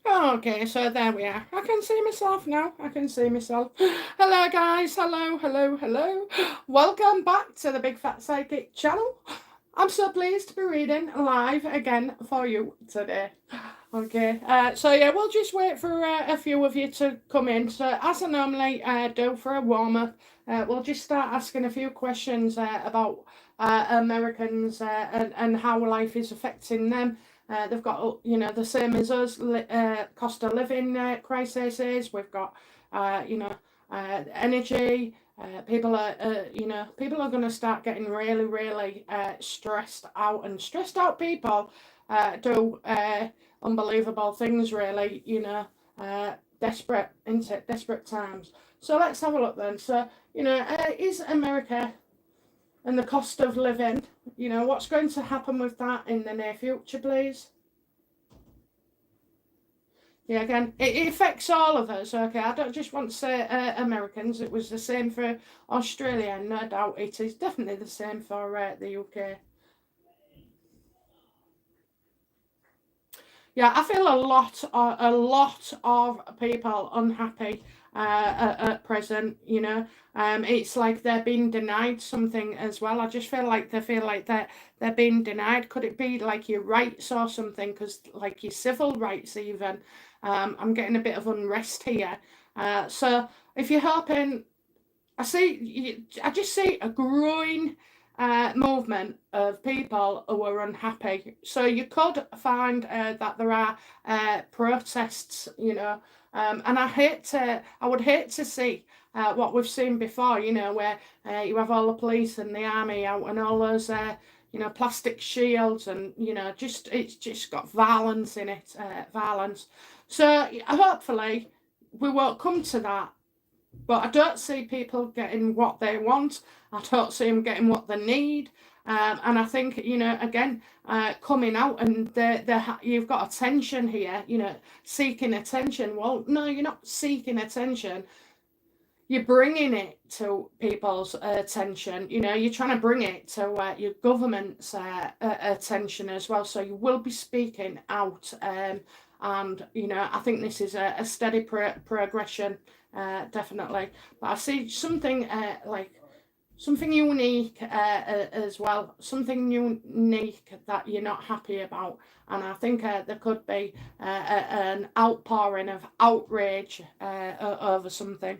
Okay, so there we are. I can see myself now. I can see myself. Hello, guys. Hello, hello, hello. Welcome back to the Big Fat Psychic channel. I'm so pleased to be reading live again for you today. Okay, so yeah, we'll just wait for a few of you to come in. So, as I normally do for a warm up, we'll just start asking a few questions about Americans and how life is affecting them. They've got, the same as us, cost of living crises. We've got, energy. People are going to start getting really, really stressed out, and stressed out people do unbelievable things, really, desperate, into desperate times. So let's have a look then. So, is America and the cost of living, what's going to happen with that in the near future, please? Yeah, again, it affects all of us, okay? I don't just want to say Americans. It was the same for Australia, and no doubt it is definitely the same for the UK. Yeah, I feel a lot of people unhappy at present. It's like they're being denied something as well. I just feel like they're being denied. Could it be like your rights or something? Because like your civil rights, even. I'm getting a bit of unrest here. So if you're hoping, I just see a growing movement of people who are unhappy. So you could find that there are protests, and I would hate to see what we've seen before, where you have all the police and the army out and all those, plastic shields, and it's just got violence in it, violence. So hopefully we won't come to that, but I don't see people getting what they want. I don't see them getting what they need. And I think, again, coming out, and you've got attention here, seeking attention. Well, no, you're not seeking attention. You're bringing it to people's attention. You're trying to bring it to your government's attention as well. So you will be speaking out. And I think this is a steady progression, definitely. But I see something like something unique as well, something unique that you're not happy about. And I think there could be an outpouring of outrage over something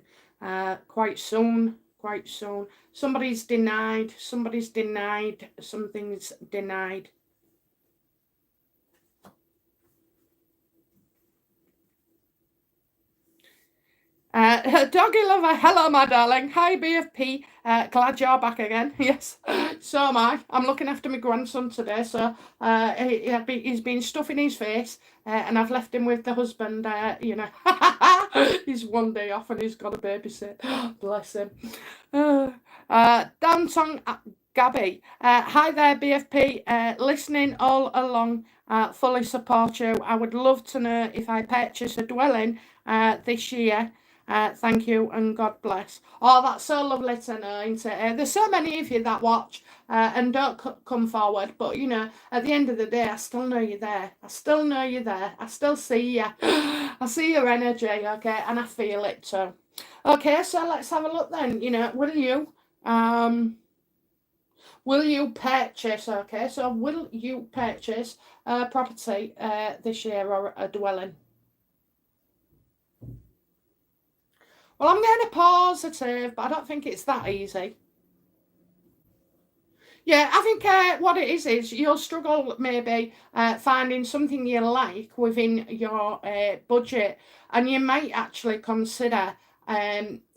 quite soon. Quite soon. Somebody's denied, something's denied. Doggy lover, hello, my darling. Hi, BFP. Glad you're back again. Yes, so am I. I'm looking after my grandson today, so he's been stuffing his face, and I've left him with the husband. He's one day off and he's got a babysit. Bless him. Downtown Gabby. Hi there, BFP. Listening all along. Fully support you. I would love to know if I purchase a dwelling this year. Thank you and God bless. Oh, that's so lovely to know, isn't it? There's so many of you that watch and don't come forward, but at the end of the day, I still know you're there. I still know you're there. I still see you. I see your energy, okay, and I feel it too. Okay, so let's have a look then. Will you purchase? Okay, so will you purchase a property this year, or a dwelling? Well, I'm getting a positive, but I don't think it's that easy. Yeah, I think what it is you'll struggle maybe finding something you like within your budget, and you might actually consider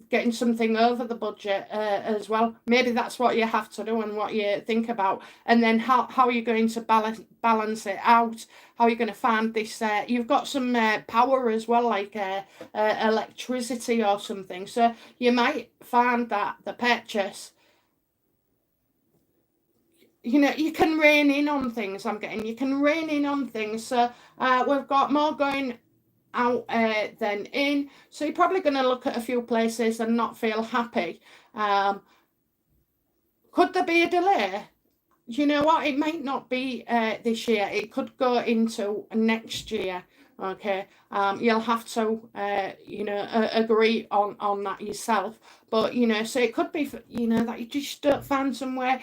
getting something over the budget as well. Maybe that's what you have to do and what you think about, and then how are you going to balance it out? How are you going to find this? You've got some power as well, like electricity or something, so you might find that the purchase, you can rein in on things. You can rein in on things. So we've got more going out than in. So you're probably going to look at a few places and not feel happy. Could there be a delay? You know what? It might not be this year. It could go into next year. Okay, you'll have to, agree on that yourself. But so it could be, that you just don't find somewhere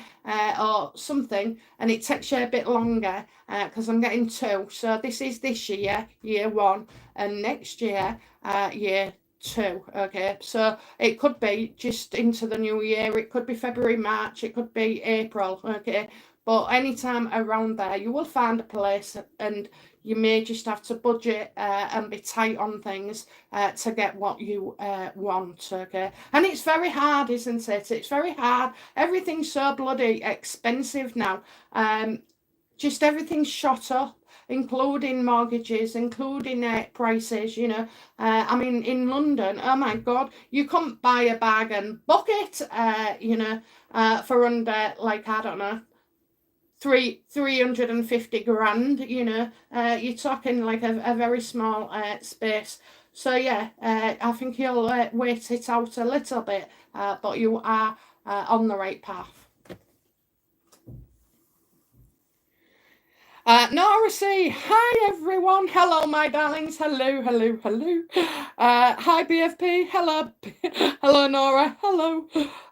or something, and it takes you a bit longer because I'm getting two. So this is this year one, and next year two. Okay, so it could be just into the new year. It could be February, March. It could be April. Okay, but anytime around there, you will find a place, and you may just have to budget and be tight on things to get what you want. Okay, and it's very hard, isn't it? It's very hard. Everything's so bloody expensive now. Just everything's shot up, including mortgages, including prices. I mean, in London, oh my God, you couldn't buy a bargain bucket. For under, like, I don't know, 350 grand. You're talking like a very small space. So yeah, I think you'll wait it out a little bit, but you are on the right path. Nora C, hi everyone. Hello, my darlings. Hello, hello, hello. Hi, BFP. Hello, hello, Nora. Hello.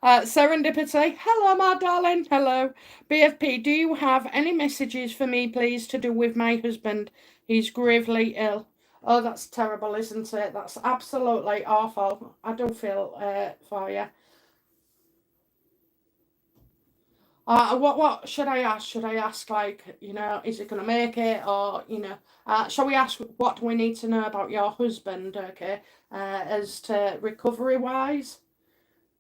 Serendipity. Hello, my darling. Hello. BFP, do you have any messages for me, please, to do with my husband? He's gravely ill. Oh, that's terrible, isn't it? That's absolutely awful. I do feel for you. What should I ask? Should I ask, like, is it gonna make it, or shall we ask what do we need to know about your husband? Okay, as to recovery wise.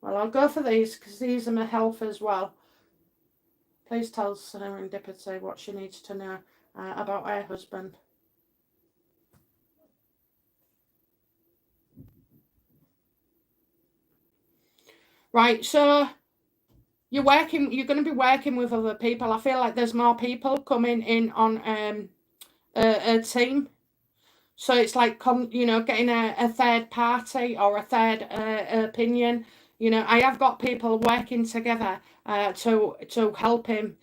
Well, I'll go for these because these are my health as well. Please tell Serendipity what she needs to know about her husband. Right, so you're going to be working with other people. I feel like there's more people coming in on a team. So it's like, getting a third party or a third opinion. I have got people working together to help him,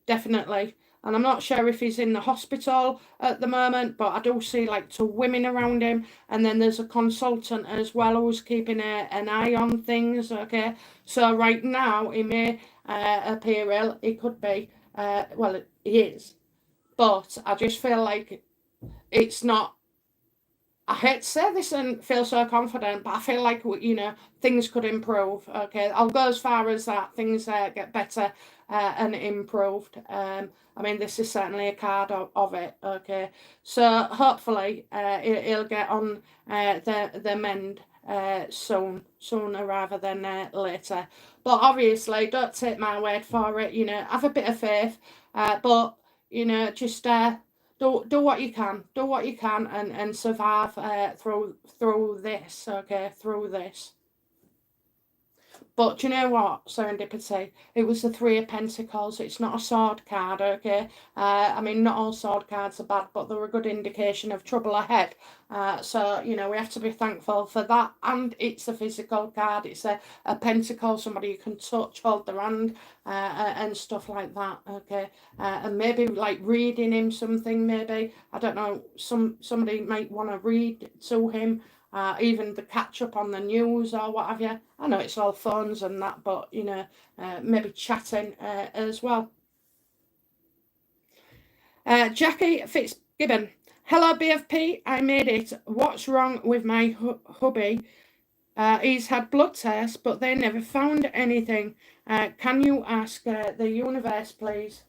definitely. And I'm not sure if he's in the hospital at the moment, but I do see like two women around him. And then there's a consultant as well who's keeping an eye on things. Okay, so right now he may appear ill. He could be. Well, he is. But I just feel like it's not. I hate to say this and feel so confident, but I feel like things could improve. Okay, I'll go as far as that. Things get better and improved. I mean, this is certainly a card of it. Okay, so hopefully he'll get on the mend sooner rather than later. But obviously, don't take my word for it. Have a bit of faith. But just do what you can. Do what you can and survive through this. Okay, through this. But do you know what? Serendipity. It was the Three of Pentacles. It's not a sword card, okay? I mean, not all sword cards are bad, but they're a good indication of trouble ahead. So, we have to be thankful for that. And it's a physical card. It's a pentacle, somebody you can touch, hold their hand, and stuff like that, okay? And maybe like reading him something, maybe. I don't know, somebody might want to read to him. Even the catch up on the news or what have you. I know it's all phones and that, but maybe chatting as well. Jackie Fitzgibbon. Hello, BFP. I made it. What's wrong with my hubby? He's had blood tests, but they never found anything. Can you ask the universe, please?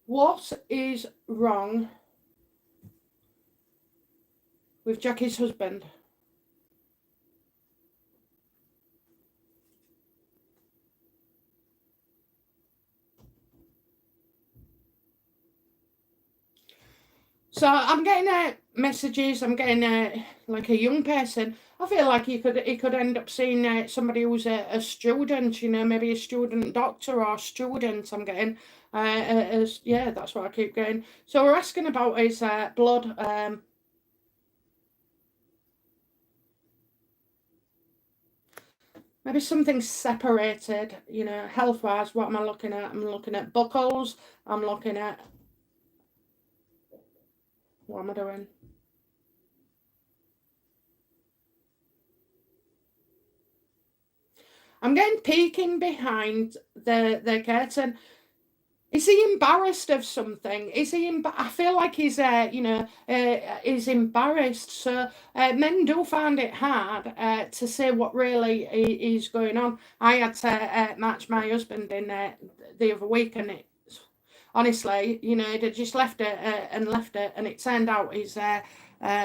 What is wrong with Jackie's husband? So I'm getting messages. I'm getting like a young person. I feel like he could end up seeing somebody who's a student. Maybe a student doctor or student. I'm getting yeah, that's what I keep getting. So we're asking about his blood. maybe something separated, you know, health-wise. What am I looking at? I'm looking at buckles. I'm looking at, what am I doing? I'm getting peeking behind the curtain. Is he embarrassed of something? Is he? I feel like he's, he's embarrassed. So men do find it hard to say what really is going on. I had to match my husband in the other week, and it honestly, you know, he'd just left it and left it, and it turned out he's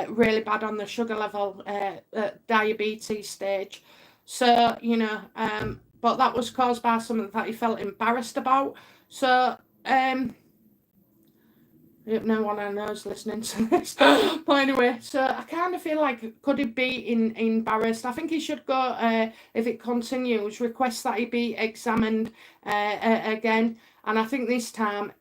really bad on the sugar level, diabetes stage. So, you know, but that was caused by something that he felt embarrassed about. So, no one I know is listening to this. But anyway, so I kind of feel like, could he be embarrassed? I think he should go, if it continues, request that he be examined again. And I think this time,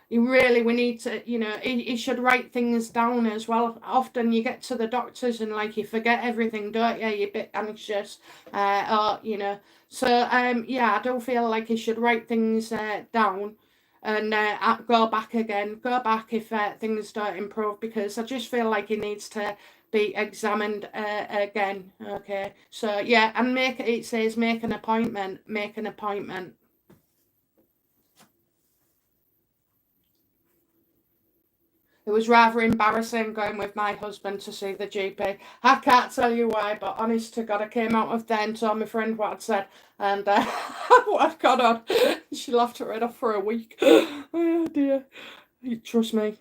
we need to, you know, he should write things down as well. Often you get to the doctors and like you forget everything, don't you? You're a bit anxious, or you know. So yeah, I don't feel like he should write things down and go back again. Go back if things don't improve, because I just feel like he needs to be examined again. Okay, so yeah, and it says make an appointment. Make an appointment. It was rather embarrassing going with my husband to see the GP. I can't tell you why, but honest to God, I came out of there and told my friend what I'd said, and what I've got on. She laughed her head off for a week. Oh dear. Trust me.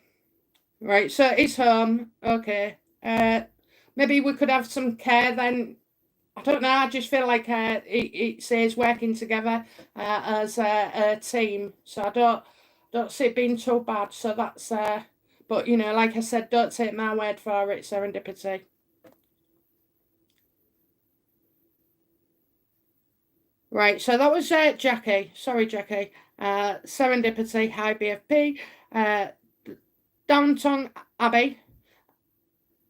Right, so it's home. Okay. Maybe we could have some care then. I don't know. I just feel like it says working together as a team, so I don't see it being too bad. So that's but you know, like I said, don't take my word for it. Serendipity. Right. So that was Jackie. Sorry, Jackie. Serendipity. Hi, BFP. Uh, Downton Abbey.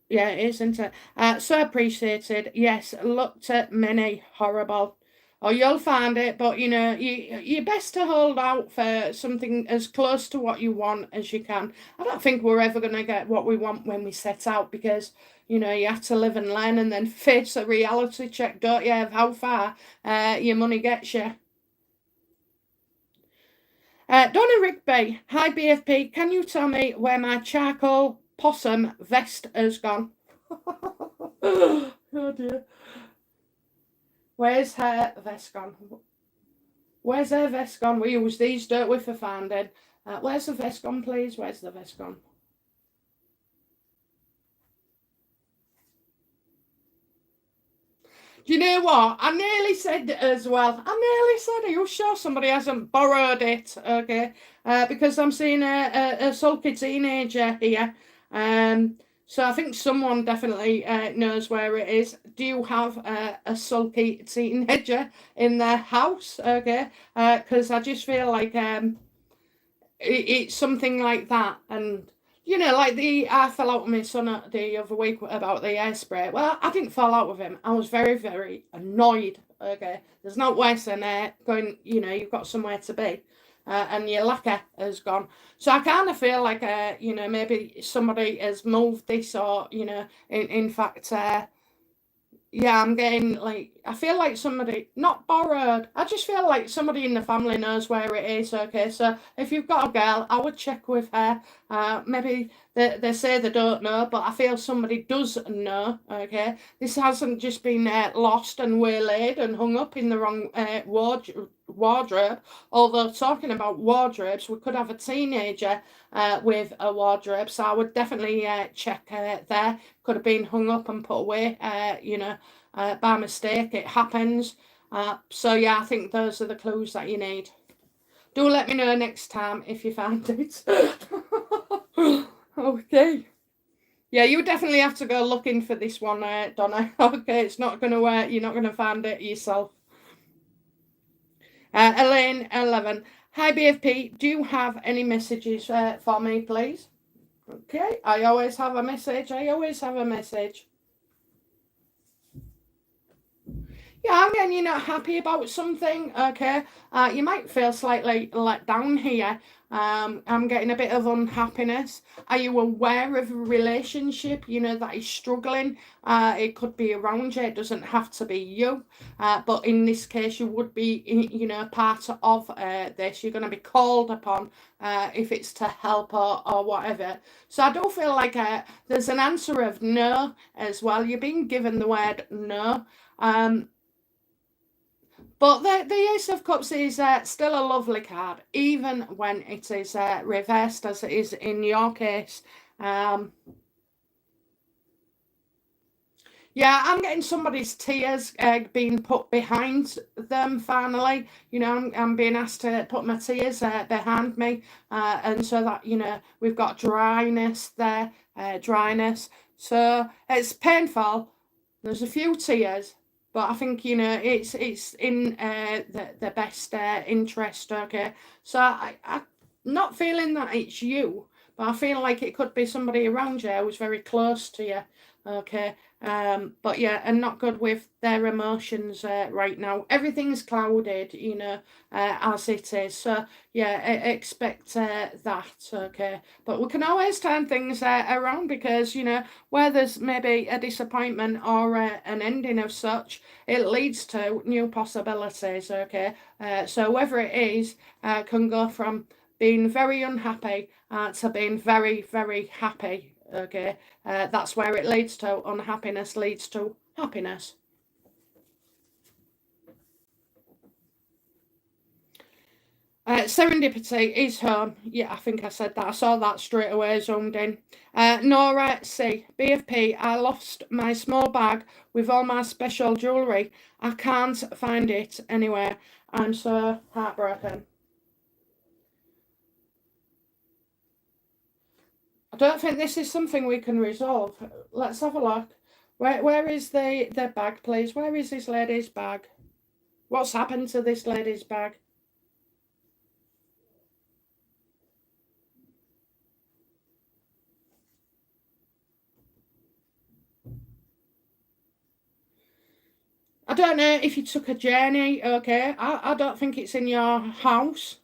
Yeah, it is, isn't it? So appreciated. Yes, looked at many horrible. Oh, you'll find it, but you know, you're best to hold out for something as close to what you want as you can. I don't think we're ever going to get what we want when we set out, because you know you have to live and learn and then face a reality check, don't you, of how far your money gets you. Donna Rigby, hi BFP, can you tell me where my charcoal possum vest has gone? Oh dear. Where's her vest gone? Where's her vest gone? We use these, don't we, for finding. Where's the vest gone, please? Where's the vest gone? Do you know what? I nearly said as well. I nearly said, are you sure somebody hasn't borrowed it? Okay. Because I'm seeing a sulky teenager here. So I think someone definitely knows where it is. Do you have a sulky teenager in their house? Okay. Because I just feel like it's something like that. And you know, like I fell out with my son the other week about the hairspray. Well, I didn't fall out with him. I was very, very annoyed. Okay, there's no worse than going. You know, you've got somewhere to be, and your lacquer has gone. So I kind of feel like, you know, maybe somebody has moved this, or you know, in fact, yeah, I'm getting like, I feel like somebody, not borrowed, I just feel like somebody in the family knows where it is. Okay, so if you've got a girl, I would check with her. Maybe they say they don't know, but I feel somebody does know. Okay, this hasn't just been lost and waylaid and hung up in the wrong wardrobe. Although, talking about wardrobes, we could have a teenager with a wardrobe, so I would definitely check there. Could have been hung up and put away, you know, by mistake. It happens. So yeah, I think those are the clues that you need. Do let me know next time if you find it. Okay. Yeah, you definitely have to go looking for this one, Donna. Okay, it's not going to work. You're not going to find it yourself. Elaine 11. Hi BFP, do you have any messages for me, please? Okay, I always have a message. I always have a message. Yeah, I'm getting you're not happy about something, okay? You might feel slightly let down here. I'm getting a bit of unhappiness. Are you aware of a relationship, that is struggling? It could be around you, it doesn't have to be you. But in this case, you would be, part of this. You're going to be called upon if it's to help or whatever. So I do feel like there's an answer of no as well. You're being given the word no. But the Ace of Cups is still a lovely card, even when it is reversed, as it is in your case. Um, yeah, I'm getting somebody's tears being put behind them finally. I'm being asked to put my tears behind me. And so that, we've got dryness there, dryness. So it's painful. There's a few tears, but I think it's in the best interest. Okay, so I'm not feeling that it's you, but I feel like it could be somebody around you who's very close to you. Okay, but yeah, and not good with their emotions right now. Everything's clouded, as it is. So yeah, expect that. Okay, but we can always turn things around because where there's maybe a disappointment or an ending of such, it leads to new possibilities. Okay, so whether it is, can go from being very unhappy to being very, very happy. Okay, that's where it leads to. Unhappiness leads to happiness. Serendipity is home. Yeah, I think I said that. I saw that straight away, zoomed in. Nora C. BFP, I lost my small bag with all my special jewellery. I can't find it anywhere. I'm so heartbroken. I don't think this is something we can resolve. Let's have a look. Where is the bag, please? Where is this lady's bag? What's happened to this lady's bag? I don't know if you took a journey, okay? I don't think it's in your house.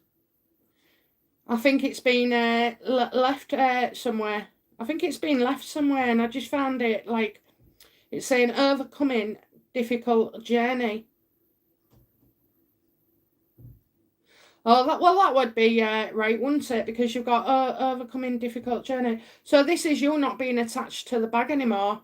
I think it's been left somewhere. I think it's been left somewhere, and I just found it like it's saying overcoming difficult journey. Oh, that would be right, wouldn't it? Because you've got overcoming difficult journey. So this is you not being attached to the bag anymore.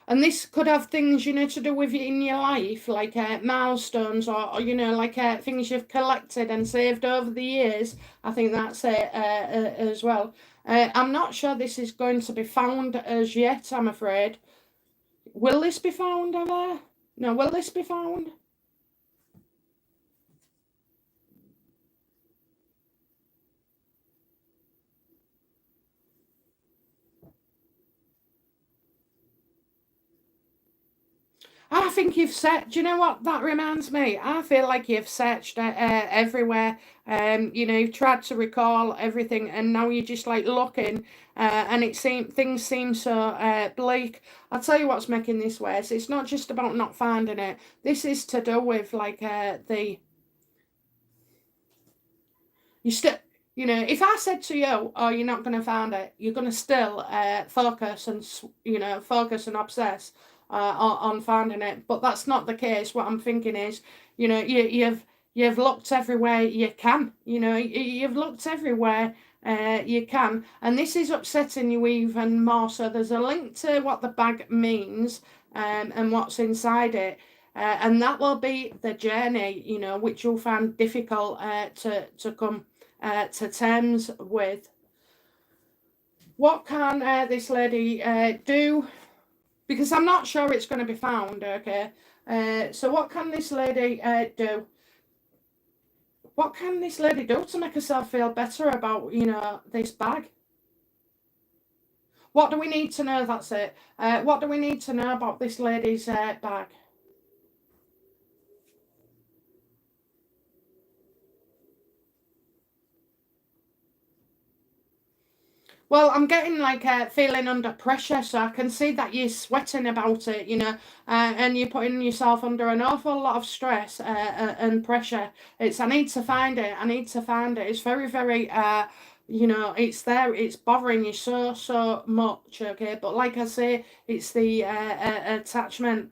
And this could have things, to do with in your life, like milestones or like things you've collected and saved over the years. I think that's it as well. I'm not sure this is going to be found as yet, I'm afraid. Will this be found ever? No, will this be found? I think you've set. Do you know what that reminds me? I feel like you've searched everywhere. You've tried to recall everything, and now you're just like looking, and things seem so bleak. I'll tell you what's making this worse. It's not just about not finding it. This is to do with like the you still. If I said to you, "Oh, you're not going to find it," you're going to still focus and focus and obsess on finding it. But that's not the case. What I'm thinking is, you've looked everywhere you can. You've looked everywhere you can, and this is upsetting you even more. So there's a link to what the bag means and what's inside it. And that will be the journey, which you'll find difficult to come to terms with. What can this lady do? Because I'm not sure it's going to be found, okay? So what can this lady do? What can this lady do to make herself feel better about, this bag? What do we need to know? That's it. What do we need to know about this lady's bag? Well, I'm getting like feeling under pressure, so I can see that you're sweating about it, you know, and you're putting yourself under an awful lot of stress and pressure. I need to find it. I need to find it. It's very, very, you know, it's there. It's bothering you so, so much, okay? But like I say, it's the attachment.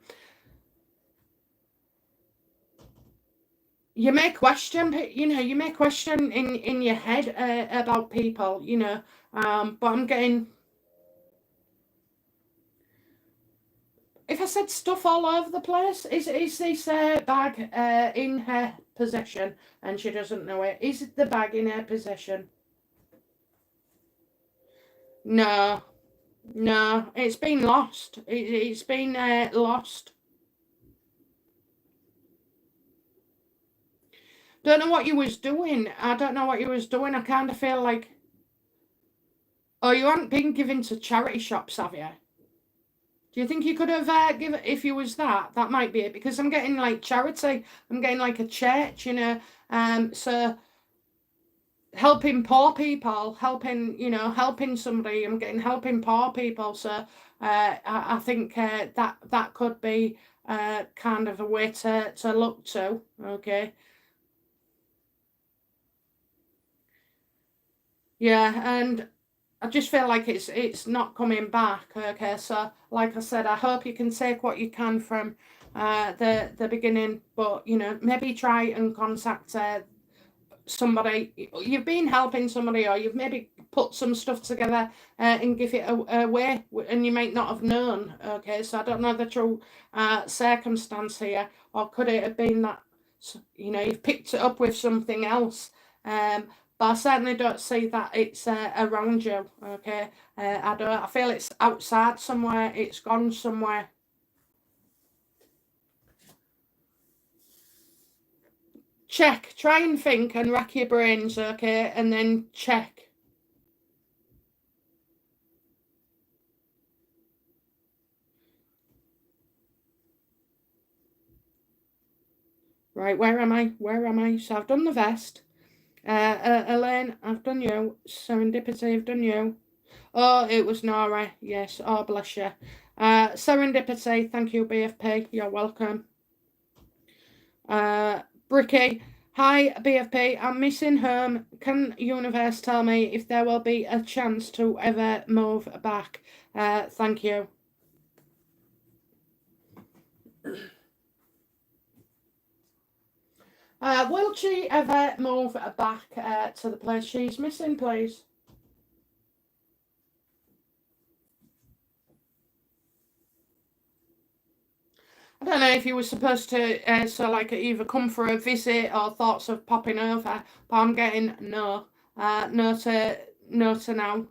You may question, you know, you may question in your head about people, you know, but I'm getting. If I said stuff all over the place, is this bag in her possession and she doesn't know it? Is the bag in her possession? No, no, it's been lost. It's been lost. Don't know what you was doing. I don't know what you was doing. I kind of feel like, oh, you haven't been given to charity shops, have you? Do you think you could have given if you was that? That might be it because I'm getting like charity. I'm getting like a church, you know. So helping poor people, helping, you know, helping somebody. I'm getting helping poor people. So I think that could be kind of a way to look to. Okay. Yeah, and I just feel like it's not coming back. Okay, so like I said, I hope you can take what you can from the beginning, but you know, maybe try and contact somebody. You've been helping somebody, or you've maybe put some stuff together and give it away, and you might not have known. Okay, so I don't know the true circumstance here, or could it have been that you know you've picked it up with something else? But I certainly don't see that it's around you. Okay, I don't. I feel it's outside somewhere. It's gone somewhere. Check. Try and think and rack your brains. Okay, and then check. Right, where am I? Where am I? So I've done the vest. Elaine, I've done you. Serendipity, I've done you. Oh, it was Nora. Yes. Oh, bless you. Serendipity, thank you, BFP. You're welcome. Bricky, hi, BFP. I'm missing home. Can Universe tell me if there will be a chance to ever move back? Thank you. Will she ever move back to the place she's missing, please? I don't know if you were supposed to, so like either come for a visit or thoughts of popping over, but I'm getting no, no to now.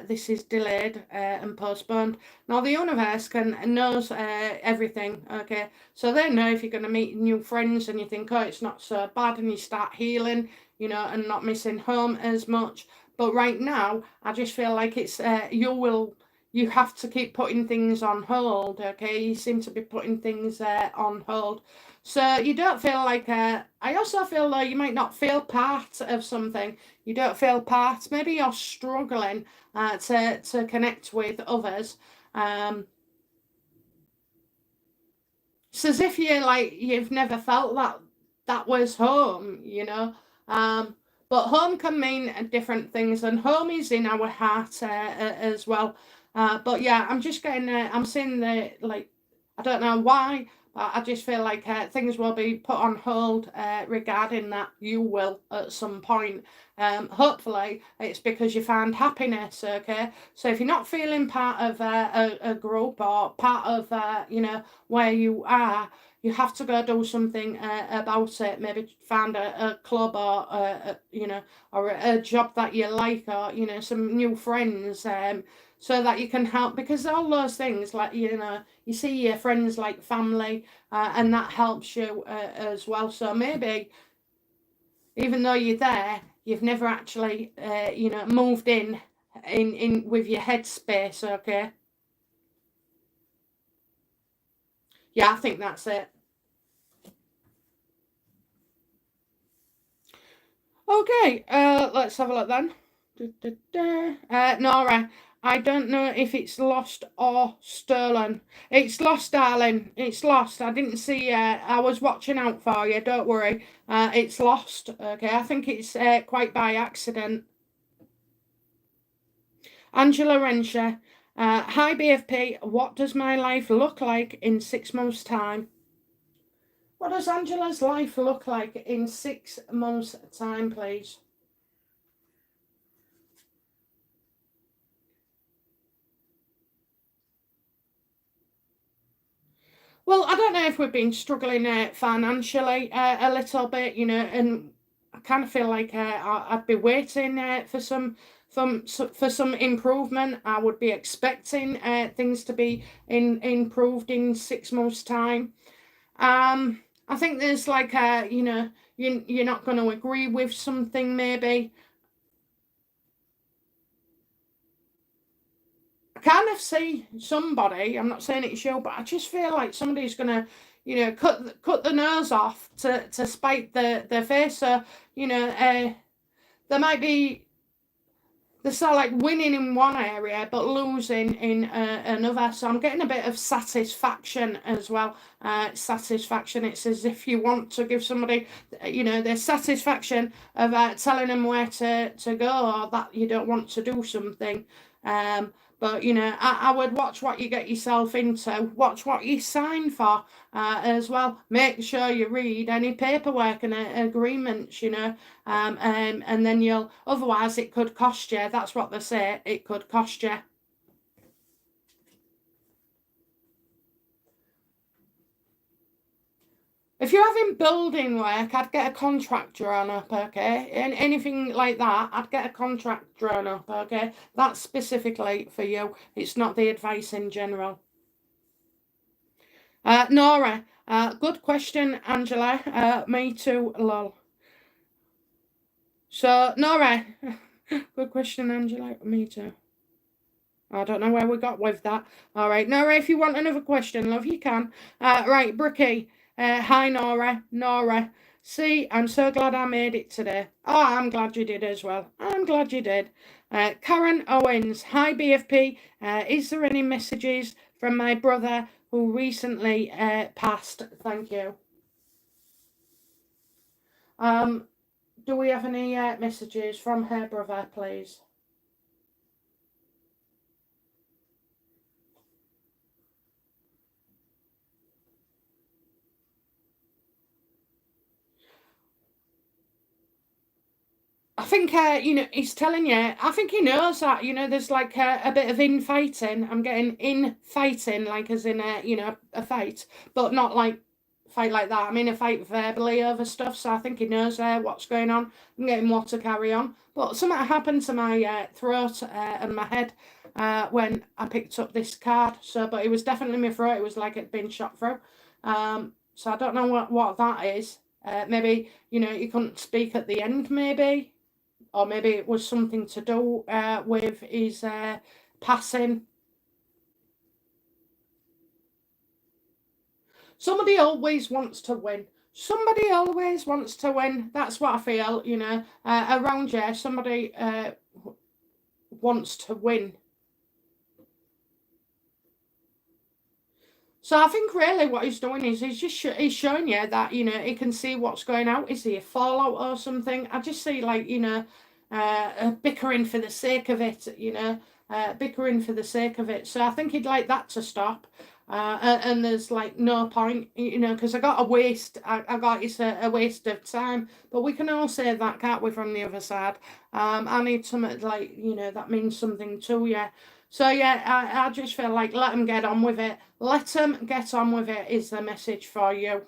This is delayed and postponed. Now the universe knows everything. Okay, so they know if you're going to meet new friends and you think, oh, it's not so bad, and you start healing, you know, and not missing home as much. But right now, I just feel like it's you have to keep putting things on hold. Okay, you seem to be putting things on hold, so you don't feel like I also feel though you might not feel part of something. You don't feel part, maybe you're struggling to connect with others. It's as if you like you've never felt that was home, you know. But home can mean different things, and home is in our heart as well. But yeah, I'm just getting I'm seeing the like I don't know why, but I just feel like things will be put on hold regarding that. You will at some point. Hopefully, it's because you found happiness. Okay, so if you're not feeling part of a group or part of you know where you are, you have to go do something about it. Maybe find a club or you know, or a job that you like, or you know, some new friends, so that you can help. Because all those things, like you know, you see your friends like family, and that helps you as well. So maybe even though you're there, you've never actually, you know, moved in with your headspace. Okay, yeah, I think that's it. Okay, let's have a look then. Nora, I don't know if it's lost or stolen. It's lost, darling. It's lost. I didn't see you. I was watching out for you. Don't worry. It's lost. Okay, I think it's quite by accident. Angela Renshaw. Hi, BFP. What does my life look like in 6 months' time? What does Angela's life look like in 6 months' time, please? Well, I don't know if we've been struggling financially a little bit, you know, and I kind of feel like I'd be waiting for some improvement. I would be expecting things to be improved in 6 months' time. I think there's like you know, you're not going to agree with something maybe. I kind of see somebody. I'm not saying it's you, but I just feel like somebody's gonna, you know, cut the nose off to spite the face. So you know, there might be they're sort of like winning in one area but losing in another. So I'm getting a bit of satisfaction as well. Satisfaction. It's as if you want to give somebody, you know, the satisfaction of telling them where to go, or that you don't want to do something. But you know, I would watch what you get yourself into, watch what you sign for as well. Make sure you read any paperwork and agreements, you know, and then you'll, otherwise it could cost you. That's what they say, it could cost you. If you're having building work, I'd get a contract drawn up, okay? And anything like that, I'd get a contract drawn up, okay? That's specifically for you. It's not the advice in general. Nora, good question, Angela. Me too, lol. So, Nora, good question, Angela. Me too. I don't know where we got with that. All right, Nora, if you want another question, love, you can. Right, Bricky. Hi, Nora. Nora. See, I'm so glad I made it today. Oh, I'm glad you did as well. I'm glad you did. Karen Owens. Hi, BFP. Is there any messages from my brother who recently passed? Thank you. Do we have any messages from her brother, please? I think, you know, he's telling you, I think he knows that, you know, there's like a bit of infighting. I'm getting infighting, like as in, you know, a fight, but not like fight like that. I mean, a fight verbally over stuff. So I think he knows what's going on. I'm getting what to carry on. But something happened to my throat and my head when I picked up this card. So, but it was definitely my throat. It was like it'd been shot through. So I don't know what that is. Maybe, you know, you couldn't speak at the end, maybe, or maybe it was something to do with his passing. Somebody always wants to win. Somebody always wants to win. That's what I feel, you know, around here. Somebody wants to win. So I think really what he's doing is he's just he's showing you that, you know, he can see what's going out. Is he a fallout or something? I just see, like, you know, bickering for the sake of it, you know, bickering for the sake of it. So I think he'd like that to stop. And there's like no point, you know, because I got a waste. I got it's a waste of time. But we can all say that, can't we, from the other side? I need something like, you know, that means something to you. So yeah, I just feel like let them get on with it. Let them get on with it is the message for you.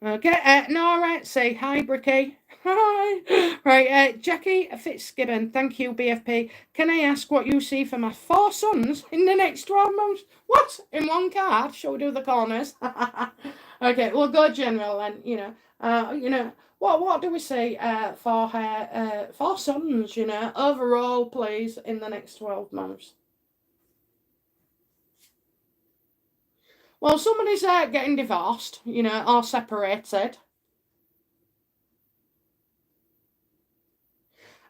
Okay, Nora, say hi, Bricky. Hi. Right, Jackie Fitzgibbon, thank you, BFP. Can I ask what you see for my 4 sons in the next 12 months? What? In one card? Shall we do the corners? Okay, we'll go general then, you know. What do we say for her 4 sons, you know, overall, please, in the next 12 months? Well, somebody's getting divorced, you know, or separated.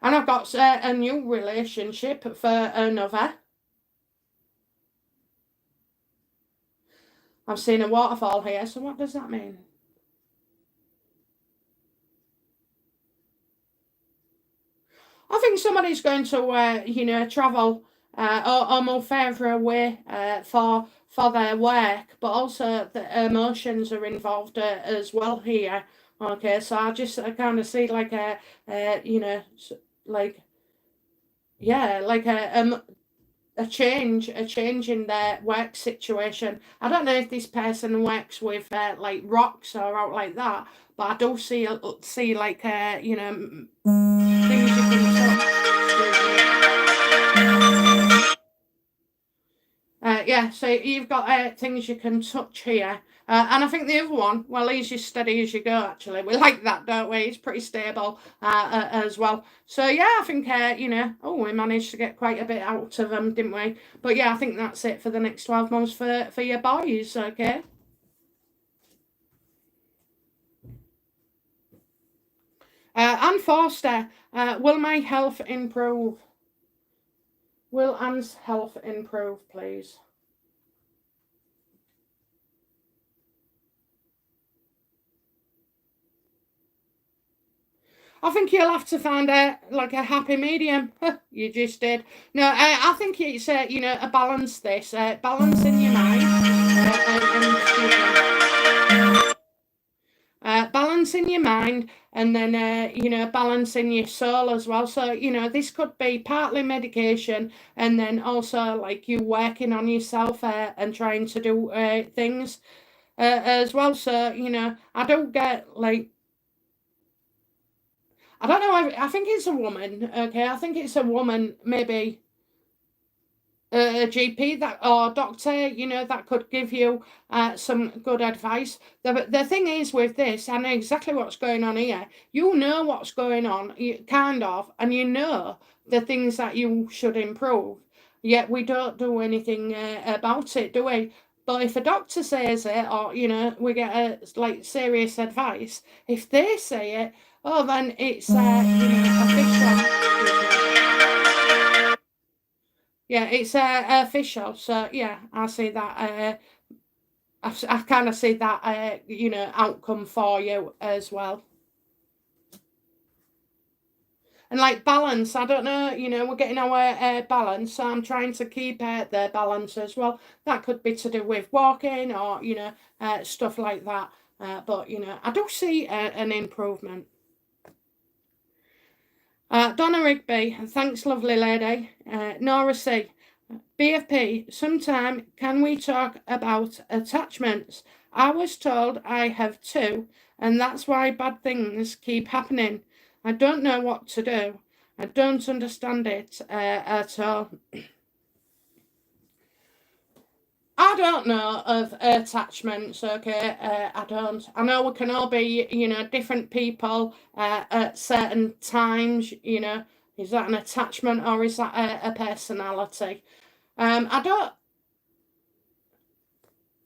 And I've got a new relationship for another. I've seen a waterfall here, so what does that mean? I think somebody's going to, you know, travel or move further away for their work, but also the emotions are involved as well here. Okay, so I kind of see like you know, like yeah, like a change in their work situation. I don't know if this person works with like rocks or out like that, but I do see like you know, things you can touch. Yeah, so you've got things you can touch here. And I think the other one, well, he's as steady as you go, actually. We like that, don't we? He's pretty stable as well. So, yeah, I think, you know, we managed to get quite a bit out of them, didn't we? But, yeah, I think that's it for the next 12 months for your boys, okay? Anne Forster, will my health improve? Will Anne's health improve, please? I think you'll have to find a happy medium. You just did. No, I think it's you know, a balance. This balance in your mind, balance in your mind, and then you know, balance in your soul as well. So you know, this could be partly medication, and then also like you working on yourself and trying to do things as well. So you know, I don't get like I don't know. I think it's a woman. Okay, I think it's a woman. Maybe a GP that or doctor. You know that could give you some good advice. The thing is with this, I know exactly what's going on here. You know what's going on, kind of, and you know the things that you should improve. Yet we don't do anything about it, do we? But if a doctor says it, or you know, we get a like serious advice. If they say it, oh, then it's you know, official. Yeah, it's official. So yeah, I see that. I kind of see that. You know, outcome for you as well. And like balance, I don't know. You know, we're getting our balance, so I'm trying to keep the balance as well. That could be to do with walking or you know stuff like that. But you know, I do see an improvement. Donna Rigby, thanks, lovely lady. Nora C. BFP, sometime can we talk about attachments? I was told I have two, and that's why bad things keep happening. I don't know what to do. I don't understand it at all. I don't know of attachments, okay? I don't. I know we can all be, you know, different people at certain times, you know. Is that an attachment or is that a personality? I don't.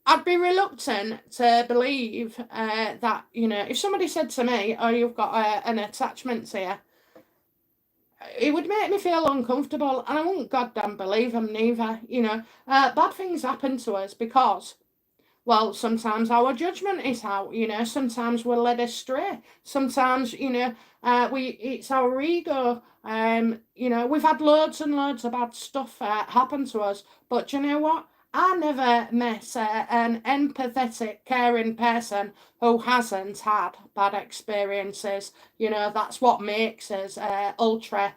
I'd be reluctant to believe that, you know, if somebody said to me, "Oh, you've got an attachment here," it would make me feel uncomfortable, and I wouldn't goddamn believe them neither. You know, bad things happen to us because well, sometimes our judgment is out, you know, sometimes we're led astray. Sometimes, you know, it's our ego. You know, we've had loads and loads of bad stuff happen to us. But do you know what? I never met an empathetic, caring person who hasn't had bad experiences. You know, that's what makes us ultra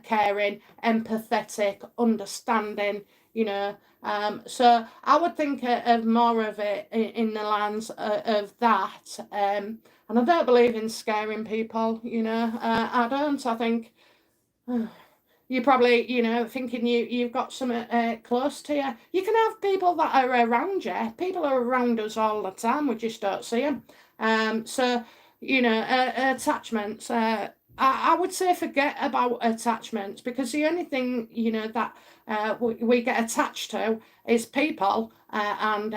caring, empathetic, understanding, you know, so I would think of more of it in the lines of that. And I don't believe in scaring people, you know. I don't. I think you probably, you know, thinking you've got some close to you. You can have people that are around you. People are around us all the time. We just don't see them. So, you know, attachments. I would say forget about attachments, because the only thing, that we get attached to is people, and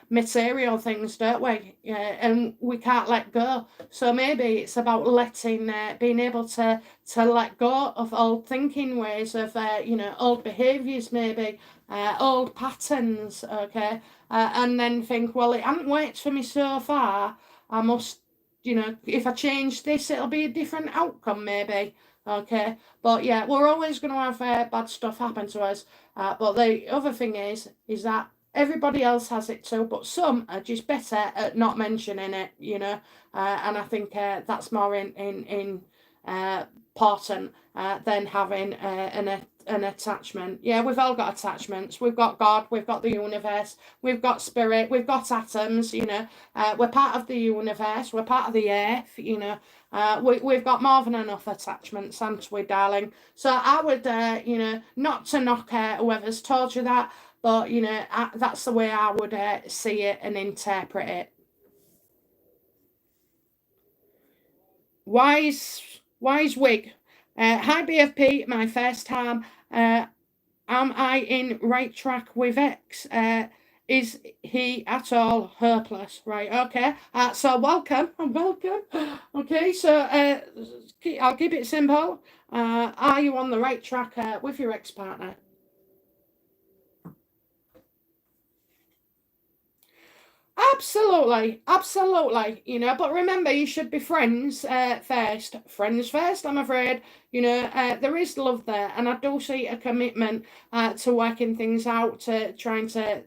material things, don't we? And we can't let go. So maybe it's about being able to let go of old thinking ways, of old behaviours, maybe old patterns. Okay, and then think, well, it hasn't worked for me so far. I must, if I change this, it'll be a different outcome, maybe. Okay, but yeah, we're always going to have bad stuff happen to us. But the other thing is that everybody else has it too, but some are just better at not mentioning it, and I think that's more in important than having an attachment. Yeah, we've all got attachments. We've got God, we've got the universe, we've got spirit, we've got atoms, we're part of the universe, we're part of the earth, we've got more than enough attachments, aren't we, darling? So I would, not to knock whoever's told you that, but, that's the way I would see it and interpret it. Wise wig. Hi, BFP, my first time. Am I in right track with X? Is he at all hopeless? Right, okay. So welcome, welcome. Okay, so I'll keep it simple. Are you on the right track with your ex-partner? Absolutely, absolutely. But remember, you should be friends first. Friends first, I'm afraid. There is love there, and I do see a commitment to working things out, to trying to,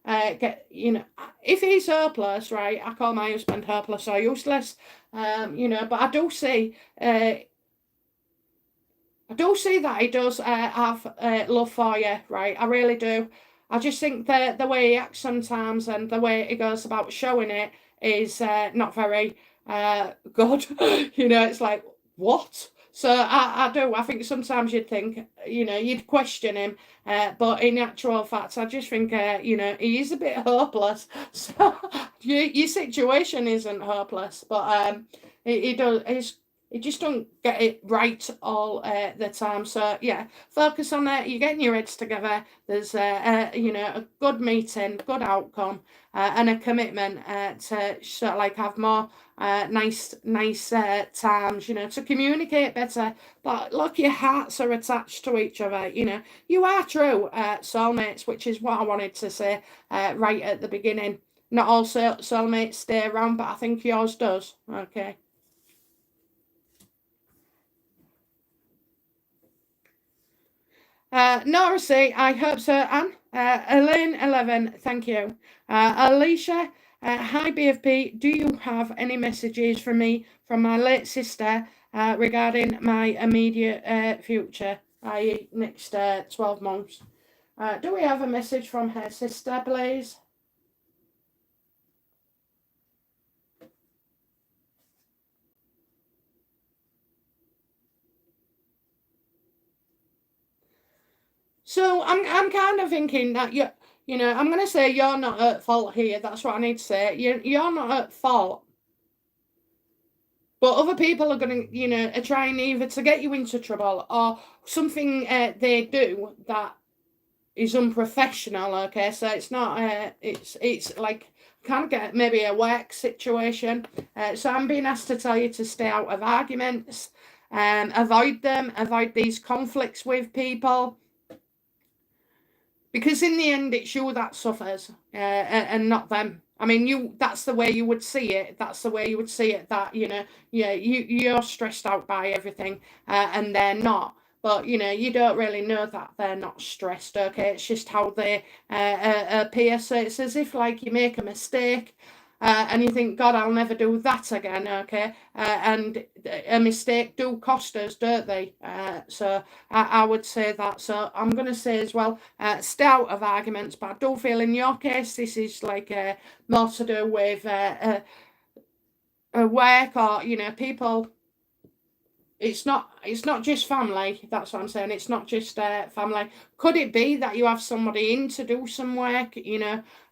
get, if he's hopeless, right? I call my husband hopeless or useless. But I do see that he does have love for you, right? I really do. I just think that the way he acts sometimes and the way he goes about showing it is not very good. It's like, what? So I do. I think sometimes you'd think, you'd question him. But in actual fact, I just think, he is a bit hopeless. So your situation isn't hopeless, but he does. You just don't get it right all the time. So yeah, focus on it. You're getting your heads together. There's a good meeting, good outcome, and a commitment to sort of like have more nice times. To communicate better. But look, your hearts are attached to each other. You are true soulmates, which is what I wanted to say right at the beginning. Not all soulmates stay around, but I think yours does. Okay. Nora C, I hope so, Anne. Elaine 11, thank you. Alicia, hi BFP. Do you have any messages from me from my late sister regarding my immediate future, i.e., next 12 months? Do we have a message from her sister, please? So I'm kind of thinking that I'm gonna say you're not at fault here. That's what I need to say. You're not at fault, but other people are gonna are trying either to get you into trouble or something they do that is unprofessional. Okay, so it's not. It's like kind of get maybe a work situation. So I'm being asked to tell you to stay out of arguments. Avoid them. Avoid these conflicts with people. Because in the end, it's you that suffers, and not them. I mean, that's the way you would see it. That's the way you would see it. That yeah, you're stressed out by everything, and they're not. But you don't really know that they're not stressed. Okay, it's just how they appear. So it's as if like you make a mistake, and you think, God, I'll never do that again. Okay, and a mistake do cost us, don't they? So I would say that. So I'm going to say as well, stay out of arguments. But I do feel in your case, this is like more to do with work, or people. It's not just family. That's what I'm saying. It's not just family. Could it be that you have somebody in to do some work,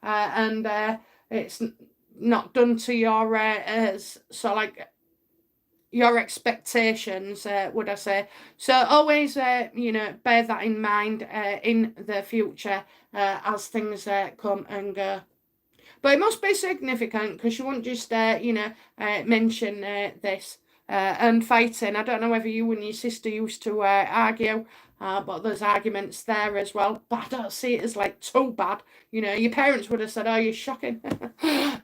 and it's not done to your so like your expectations, would I say. So always, you know, bear that in mind in the future as things come and go. But it must be significant because you wouldn't just, you know, mention this. And fighting. I don't know whether you and your sister used to argue, but there's arguments there as well. But I don't see it as like too bad. You know, your parents would have said, "Oh, you're shocking."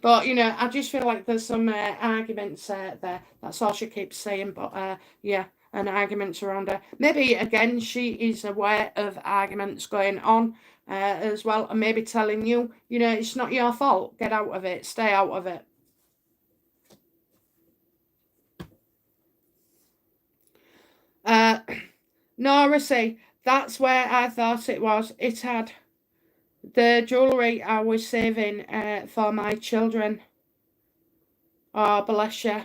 But you know, I just feel like there's some arguments there. That's all she keeps saying. But yeah, and arguments around her. Maybe again, she is aware of arguments going on as well, and maybe telling you, you know, it's not your fault. Get out of it. Stay out of it. Nora say, that's where I thought it was. It had the jewellery I was saving for my children. Oh, bless you.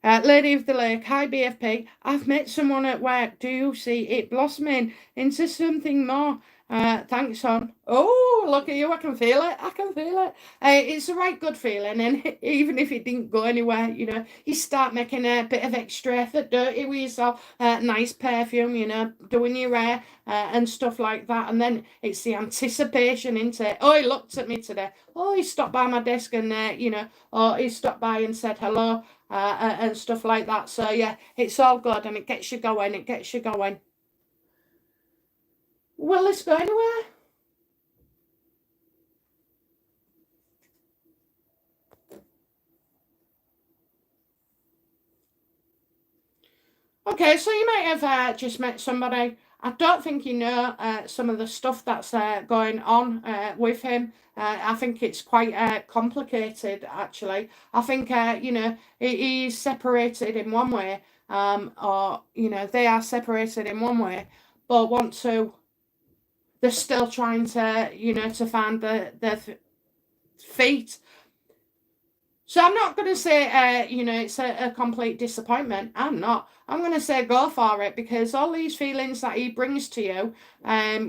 Lady of the Lake, hi BFP. I've met someone at work. Do you see it blossoming into something more? Thanks, hon. Oh, look at you. I can feel it. I can feel it. It's a right good feeling. And even if it didn't go anywhere, you know, you start making a bit of extra effort, don't you, with yourself? Nice perfume, you know, doing your hair and stuff like that. And then it's the anticipation into it. Oh, he looked at me today. Oh, he stopped by my desk and, you know, or he stopped by and said hello. And stuff like that. So yeah, it's all good and it gets you going. It gets you going. Well, let's go anywhere. Okay, so you might have just met somebody. I don't think you know some of the stuff that's going on with him. I think it's quite complicated, actually. I think, you know, he's separated in one way, or, you know, they are separated in one way, but want to, they're still trying to, you know, to find the feet. So I'm not going to say, you know, it's a complete disappointment. I'm not. I'm going to say go for it because all these feelings that he brings to you,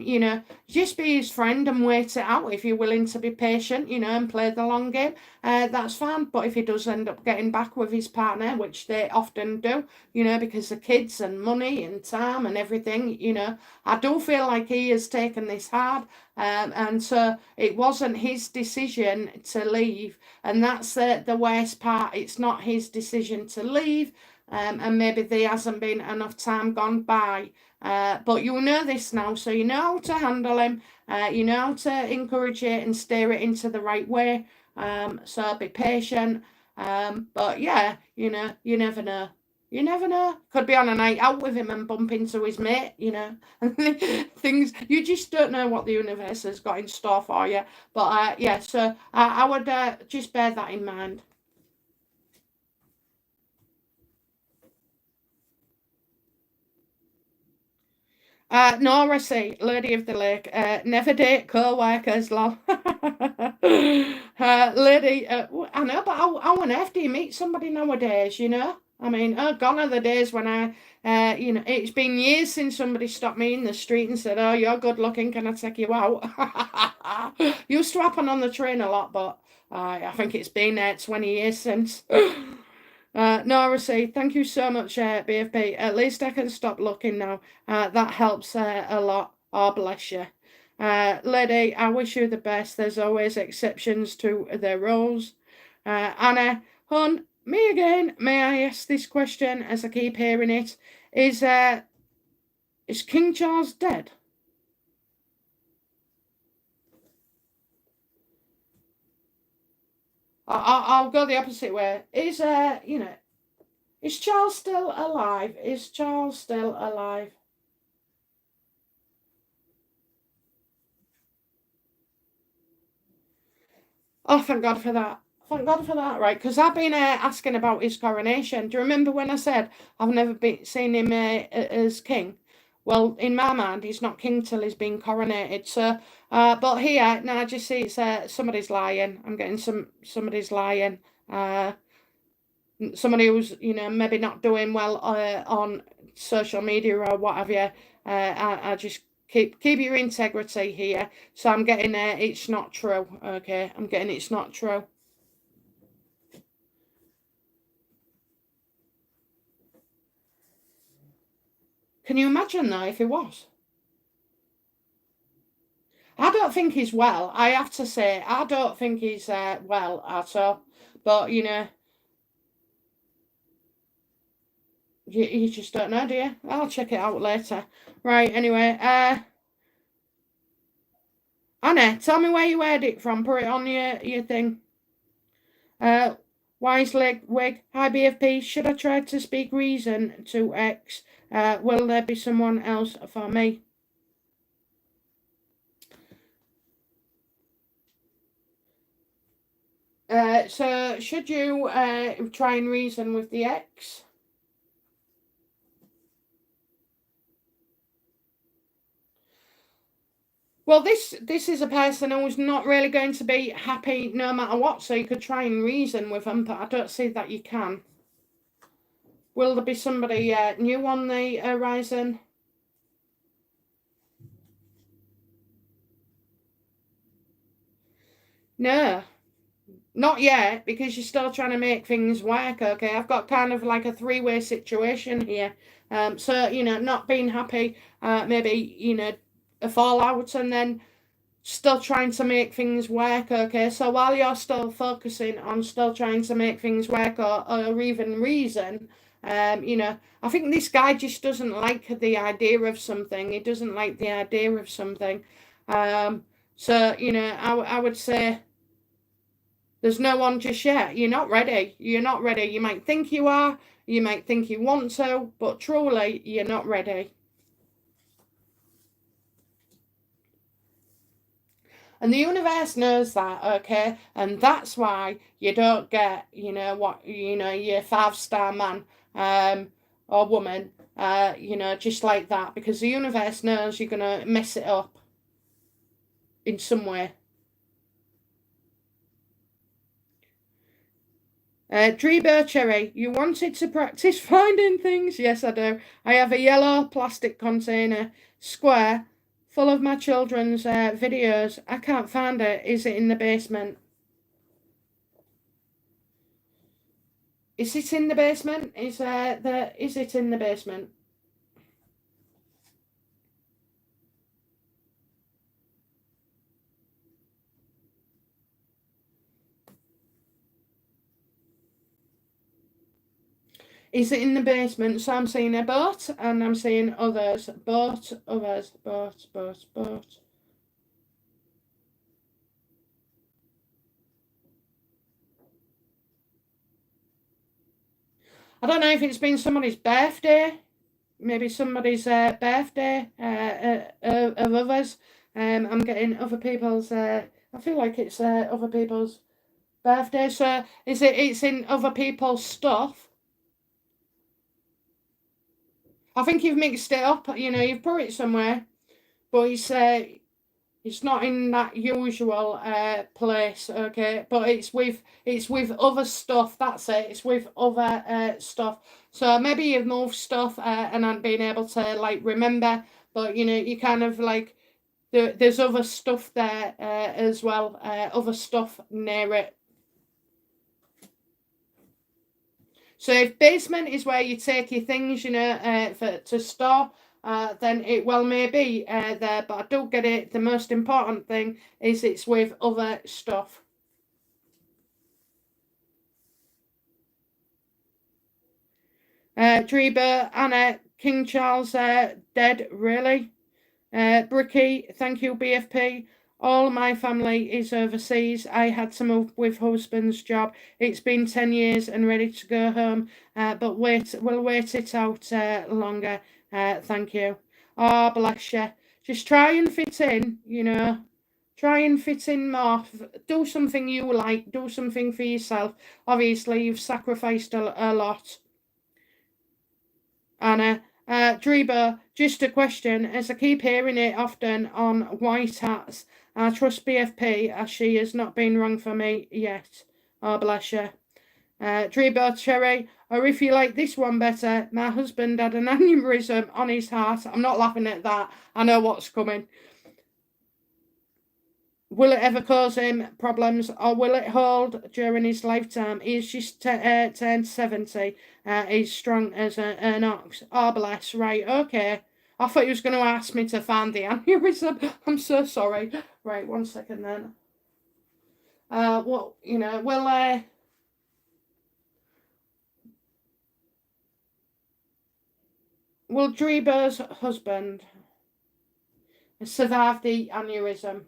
you know, just be his friend and wait it out. If you're willing to be patient, you know, and play the long game, that's fine. But if he does end up getting back with his partner, which they often do, you know, because of kids and money and time and everything, you know, I do feel like he has taken this hard. And so it wasn't his decision to leave. And that's the worst part. It's not his decision to leave. And maybe there hasn't been enough time gone by. But you know this now, so you know how to handle him. You know how to encourage it and steer it into the right way. So be patient. But yeah, you know, you never know. You never know. Could be on a night out with him and bump into his mate, you know. Things you just don't know what the universe has got in store for you. But yeah, so I would just bear that in mind. Nora C, Lady of the Lake, never date co-workers, lol. Lady, I know, but how on earth do you meet somebody nowadays, you know? I mean, gone are the days when you know, it's been years since somebody stopped me in the street and said, oh, you're good looking, can I take you out? Used to happen on the train a lot, but I think it's been 20 years since. Nora C, thank you so much, BFP. At least I can stop looking now. That helps a lot. Oh, bless you. Lady, I wish you the best. There's always exceptions to the rules. Anna, hon, me again. May I ask this question as I keep hearing it? Is King Charles dead? I'll go the opposite way. You know, is Charles still alive? Is Charles still alive? Oh, thank God for that. Thank God for that, right? Because I've been asking about his coronation. Do you remember when I said I've never seen him as king? Well, in my mind, he's not king till he's been coronated. So, but here now I just see it's somebody's lying. I'm getting somebody's lying. Uh, Somebody who's maybe not doing well on social media or what have you. I just keep your integrity here. So I'm getting it's not true. Okay, I'm getting it's not true. Can you imagine though if he was? I don't think he's well. I have to say, I don't think he's well at all. But, you know, you just don't know, do you? I'll check it out later. Right, anyway, Anna, tell me where you heard it from. Put it on your thing. Wise leg wig. Hi BFP. Should I try to speak reason to X? Will there be someone else for me? So should you try and reason with the ex? Well, this is a person who's not really going to be happy no matter what, so you could try and reason with them, but I don't see that you can. Will there be somebody new on the horizon? No, not yet, because you're still trying to make things work, okay? I've got kind of like a three-way situation here. So, you know, not being happy, maybe, you know, a fallout, and then still trying to make things work, okay? So while you're still focusing on still trying to make things work or even reason, you know, I think this guy just doesn't like the idea of something. He doesn't like the idea of something. So, you know, I would say there's no one just yet. You're not ready. You're not ready. You might think you are. You might think you want to, but truly, you're not ready. And the universe knows that, okay? And that's why you don't get, you know, what, you know, your 5-star man or woman, you know, just like that. Because the universe knows you're going to mess it up in some way. Dreebo Cherry, you wanted to practice finding things? Yes, I do. I have a yellow plastic container, square, full of my children's videos. I can't find it. Is it in the basement? Is it in the basement? Is it in the basement? Is it in the basement? So I'm seeing a boat and I'm seeing others. Boat, others, boat, boat, boat. I don't know if it's been somebody's birthday. Maybe somebody's birthday of others. I'm getting other people's. I feel like it's other people's birthday. So is it? It's in other people's stuff. I think you've mixed it up. You know, you've put it somewhere, but it's not in that usual place, okay? But it's with other stuff. That's it. It's with other stuff. So maybe you've moved stuff and not been able to like remember. But you know, you kind of like there's other stuff there as well. Other stuff near it. So if basement is where you take your things, you know, to store, then it well may be there. But I don't get it. The most important thing is it's with other stuff. Dreba, Anna, King Charles, dead, really? Bricky, thank you, BFP. All my family is overseas. I had to move with husband's job. It's been 10 years and ready to go home, but we'll wait it out longer. Thank you. Oh, bless you. Just try and fit in, you know. Try and fit in more. Do something you like. Do something for yourself. Obviously, you've sacrificed a lot. Anna. Dreba, just a question, as I keep hearing it often on white hats. I trust BFP as she has not been wrong for me yet. Oh, bless you. Dreba Cherry, or if you like this one better, my husband had an aneurysm on his heart. I'm not laughing at that. I know what's coming. Will it ever cause him problems, or will it hold during his lifetime? He's just turned 70. He's strong as an ox. Oh, bless. Right, okay. I thought he was going to ask me to find the aneurysm. I'm so sorry. Right, 1 second then. Well, you know, will Dreber's husband survive the aneurysm?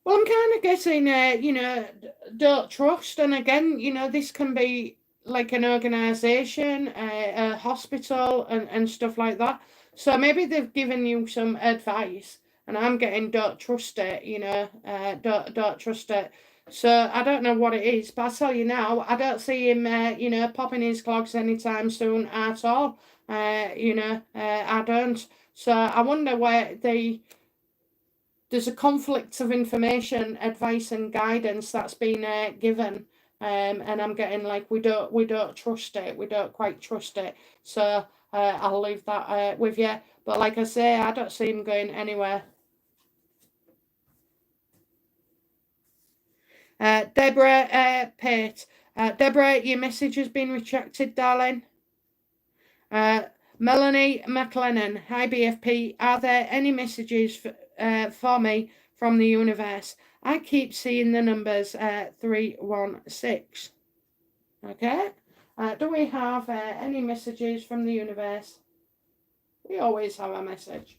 Well, I'm kind of getting, you know, don't trust. And again, you know, this can be like an organisation, a hospital, and stuff like that. So maybe they've given you some advice, and I'm getting don't trust it, you know, don't trust it. So I don't know what it is, but I tell you now, I don't see him, you know, popping his clogs anytime soon at all. You know, I don't. So I wonder where there's a conflict of information, advice, and guidance that's been given, and I'm getting like we don't trust it. We don't quite trust it. So I'll leave that with you. But like I say, I don't see him going anywhere. Deborah Pate. Deborah, your message has been retracted, darling. Melanie McLennan. Hi, BFP. Are there any messages for me from the universe? I keep seeing the numbers 316. Okay. Do we have any messages from the universe? We always have a message.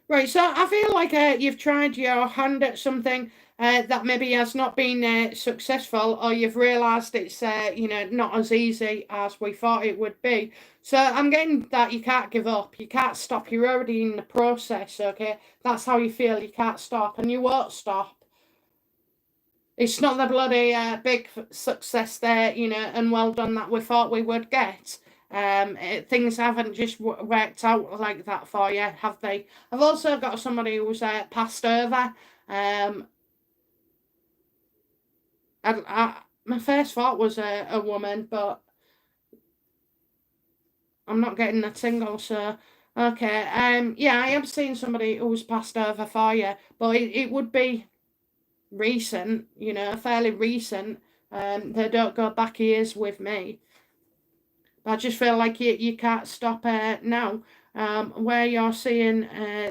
Right, so I feel like you've tried your hand at something that maybe has not been successful, or you've realised it's you know, not as easy as we thought it would be. So I'm getting that you can't give up, you can't stop. You're already in the process. Okay, that's how you feel. You can't stop, and you won't stop. It's not the bloody big success there, you know, and well done that we thought we would get. Things haven't just worked out like that for you, have they? I've also got somebody who's passed over. My first thought was a woman, but I'm not getting a tingle, so okay. Yeah, I have seen somebody who's passed over for you, but it would be recent, you know, fairly recent. They don't go back years with me. I just feel like you can't stop now. Where you're seeing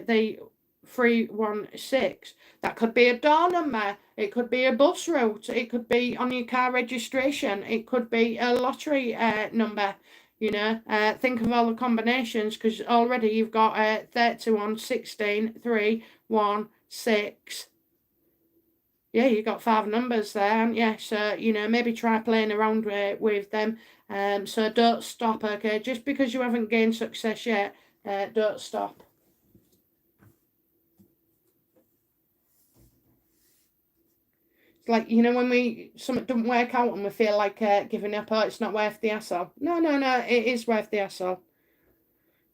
the 316, that could be a door number, it could be a bus route, it could be on your car registration, it could be a lottery number. You know, think of all the combinations, because already you've got 31, 16, 3, 1, 6. Yeah, you got 5 numbers there, haven't you? So, you know, maybe try playing around with them. So don't stop, okay? Just because you haven't gained success yet, don't stop. It's like, you know, when something doesn't work out and we feel like giving up, oh, it's not worth the hassle. No, no, no, it is worth the hassle.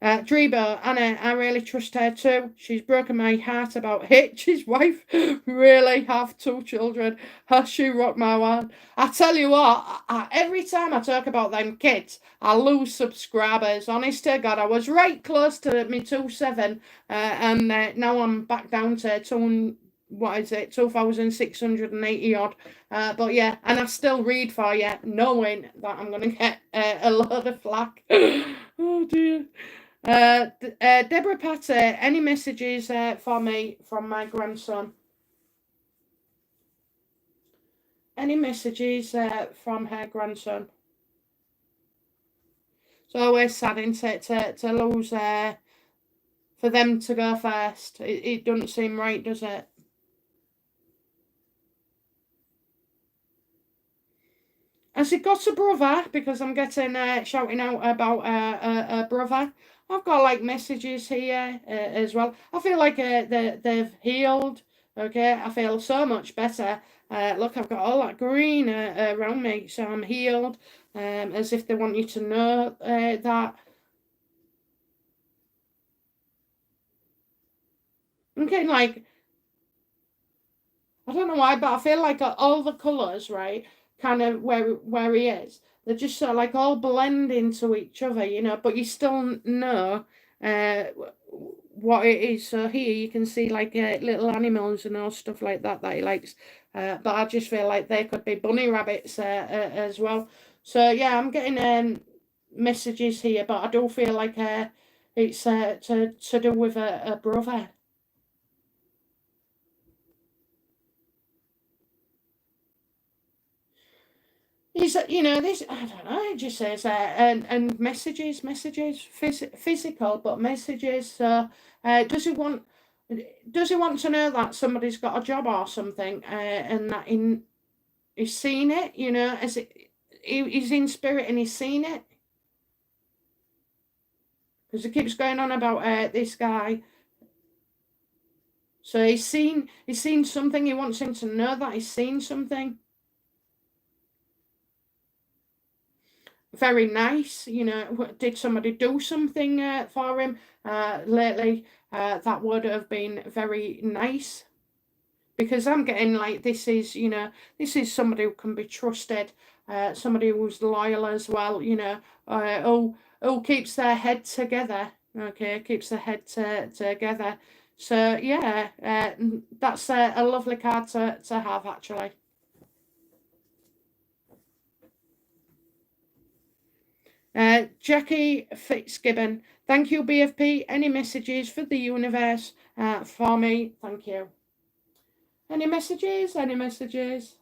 Drebo, Anna, I really trust her too. She's broken my heart about Hitch. His wife really have 2 children. Has she rocked my world? I tell you what, every time I talk about them kids, I lose subscribers. Honest to God, I was right close to me 2.7, and now I'm back down to 2,680 odd. But yeah, and I still read for you, knowing that I'm going to get a load of flack. Oh dear. Deborah Patter, any messages for me from my grandson? Any messages from her grandson? It's always sad, isn't it, to lose for them to go first. It doesn't seem right, does it? Has he got a brother? Because I'm getting shouting out about a brother. I've got like messages here as well. I feel like they've healed. Okay, I feel so much better. Look, I've got all that green around me, so I'm healed. As if they want you to know that. I'm getting like I don't know why, but I feel like all the colours, right, kind of where he is, they're just sort of like all blend into each other, you know, but you still know uh, what it is. So here you can see like little animals and all stuff like that that he likes. But I just feel like they could be bunny rabbits as well. So yeah, I'm getting messages here, but I do feel like it's to do with a brother. He's, you know, this, I don't know, it just says, and messages, physical, but messages. So, does he want, does he want to know that somebody's got a job or something, and that he's seen it, you know, as he's in spirit and he's seen it? Because it keeps going on about this guy. So he's seen something. He wants him to know that he's seen something. Very nice, you know. Did somebody do something for him lately? That would have been very nice, because I'm getting like this is, you know, this is somebody who can be trusted, somebody who's loyal as well, you know, who keeps their head together. Okay, keeps their head together. So yeah, that's a lovely card to have actually. Jackie Fitzgibbon, thank you, BFP. Any messages for the universe for me? Thank you. Any messages? Any messages?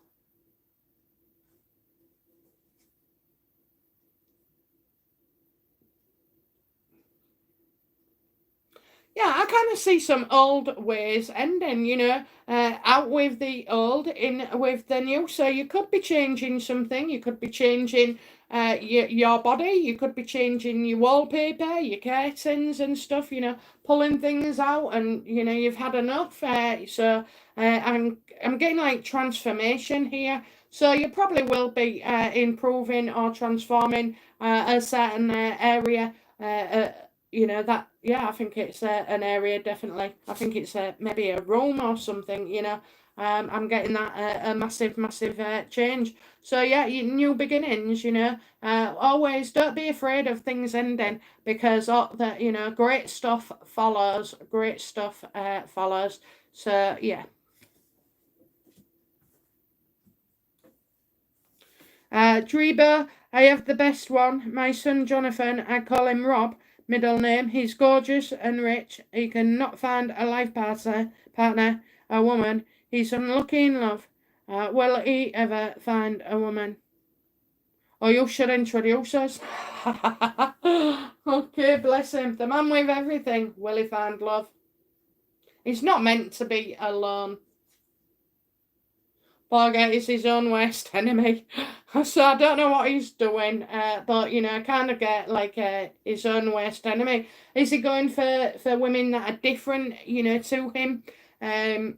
Yeah, I kind of see some old ways ending, you know, out with the old, in with the new. So you could be changing something. You could be changing your body. You could be changing your wallpaper, your curtains and stuff, you know, pulling things out, and you know you've had enough. So I'm getting like transformation here. So you probably will be improving or transforming a certain area. You know that, yeah, I think it's an area, definitely. I think it's maybe a room or something, you know. I'm getting that a massive change. So yeah, new beginnings, you know. Always don't be afraid of things ending, because that, you know, great stuff follows, great stuff follows. So yeah. Dreba, I have the best one. My son Jonathan, I call him Rob, middle name. He's gorgeous and rich. He cannot find a life partner, a woman. He's unlucky in love. Will he ever find a woman? Oh, you should introduce us. Okay, bless him. The man with everything. Will he find love? He's not meant to be alone. Borget is his own worst enemy. So I don't know what he's doing, but you know, I kind of get like his own worst enemy. Is he going for women that are different, you know, to him? Are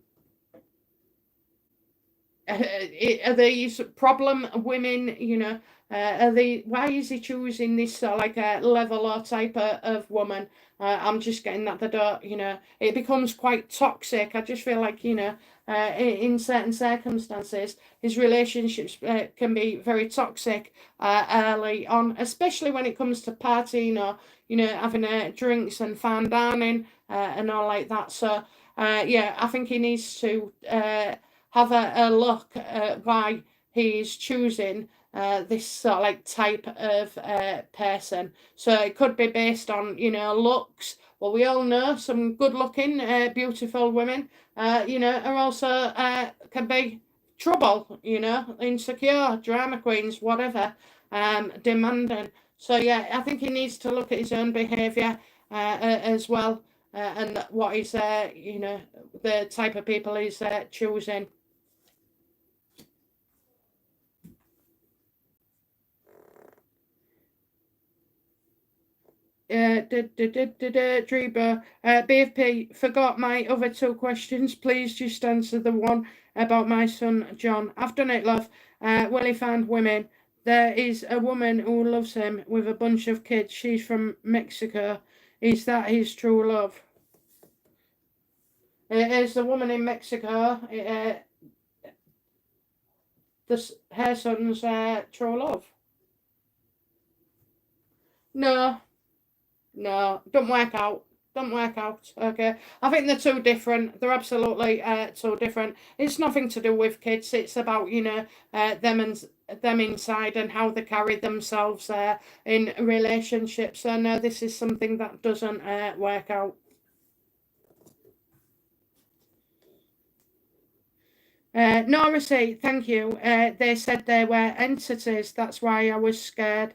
these problem women, you know? Are they? Why is he choosing this sort of like a level or type of woman? I'm just getting that they don't, you know, it becomes quite toxic. I just feel like, you know, in certain circumstances, his relationships can be very toxic early on, especially when it comes to partying, or, you know, having drinks and fine dining and all like that. So, yeah, I think he needs to have a look at why he's choosing this sort of like type of person. So it could be based on, you know, looks. Well, we all know some good-looking, beautiful women, you know, are also can be trouble, you know, insecure, drama queens, whatever, demanding. So yeah, I think he needs to look at his own behaviour as well, and what he's, you know, the type of people he's choosing. Dreamer, BFP, forgot my other two questions. Please just answer the one about my son John. I've done it, love. Will he find women? There is a woman who loves him with a bunch of kids. She's from Mexico. Is that his true love? It is the woman in Mexico. her son's true love. No, don't work out. Don't work out. Okay, I think they're too different. They're absolutely too different. It's nothing to do with kids. It's about them and them inside and how they carry themselves in relationships. And this is something that doesn't work out. Nora say thank you. They said they were entities. That's why I was scared.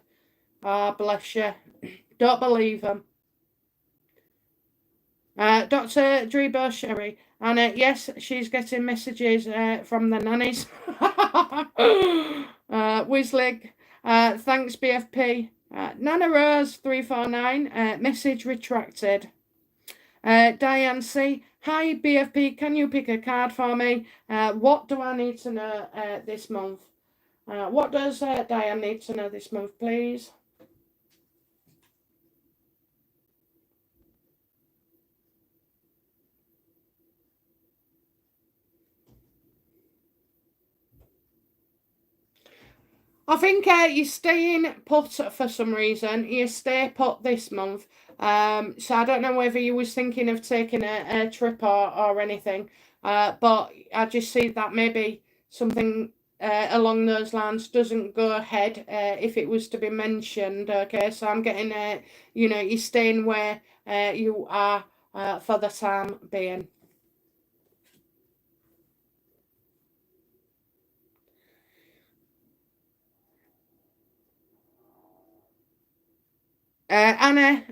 Ah, bless you. Don't believe them. Dr. Drebo Sherry, and yes, she's getting messages from the nannies. Wizlig, thanks BFP. Nana Rose 349, message retracted. Diane C, hi BFP, can you pick a card for me? What do I need to know this month? What does Diane need to know this month, please? I think you're staying put for some reason. You stay put this month. So I don't know whether you was thinking of taking a trip or anything. But I just see that maybe something along those lines doesn't go ahead if it was to be mentioned. Okay, so I'm getting you're staying where you are for the time being. Anna,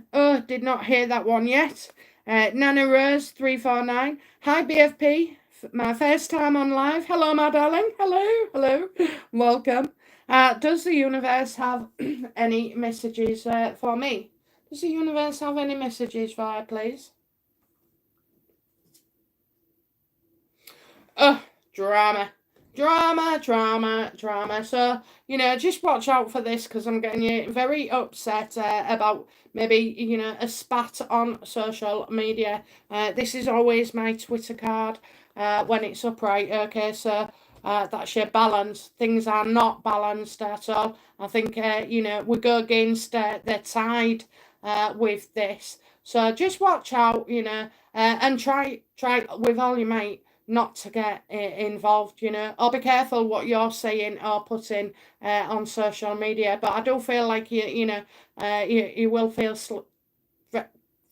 did not hear that one yet. Nana Rose 349. Hi BFP, my first time on live. Hello, my darling. Hello. Welcome. Does the universe have any messages for me? Does the universe have any messages for her, please? Drama. So, just watch out for this because I'm getting you very upset about maybe, a spat on social media. This is always my Twitter card when it's upright. Okay, so that's your balance. Things are not balanced at all. I think, we go against the tide with this. So just watch out, and try with all your might not to get involved, or be careful what you're saying or putting on social media. But I do feel like you will feel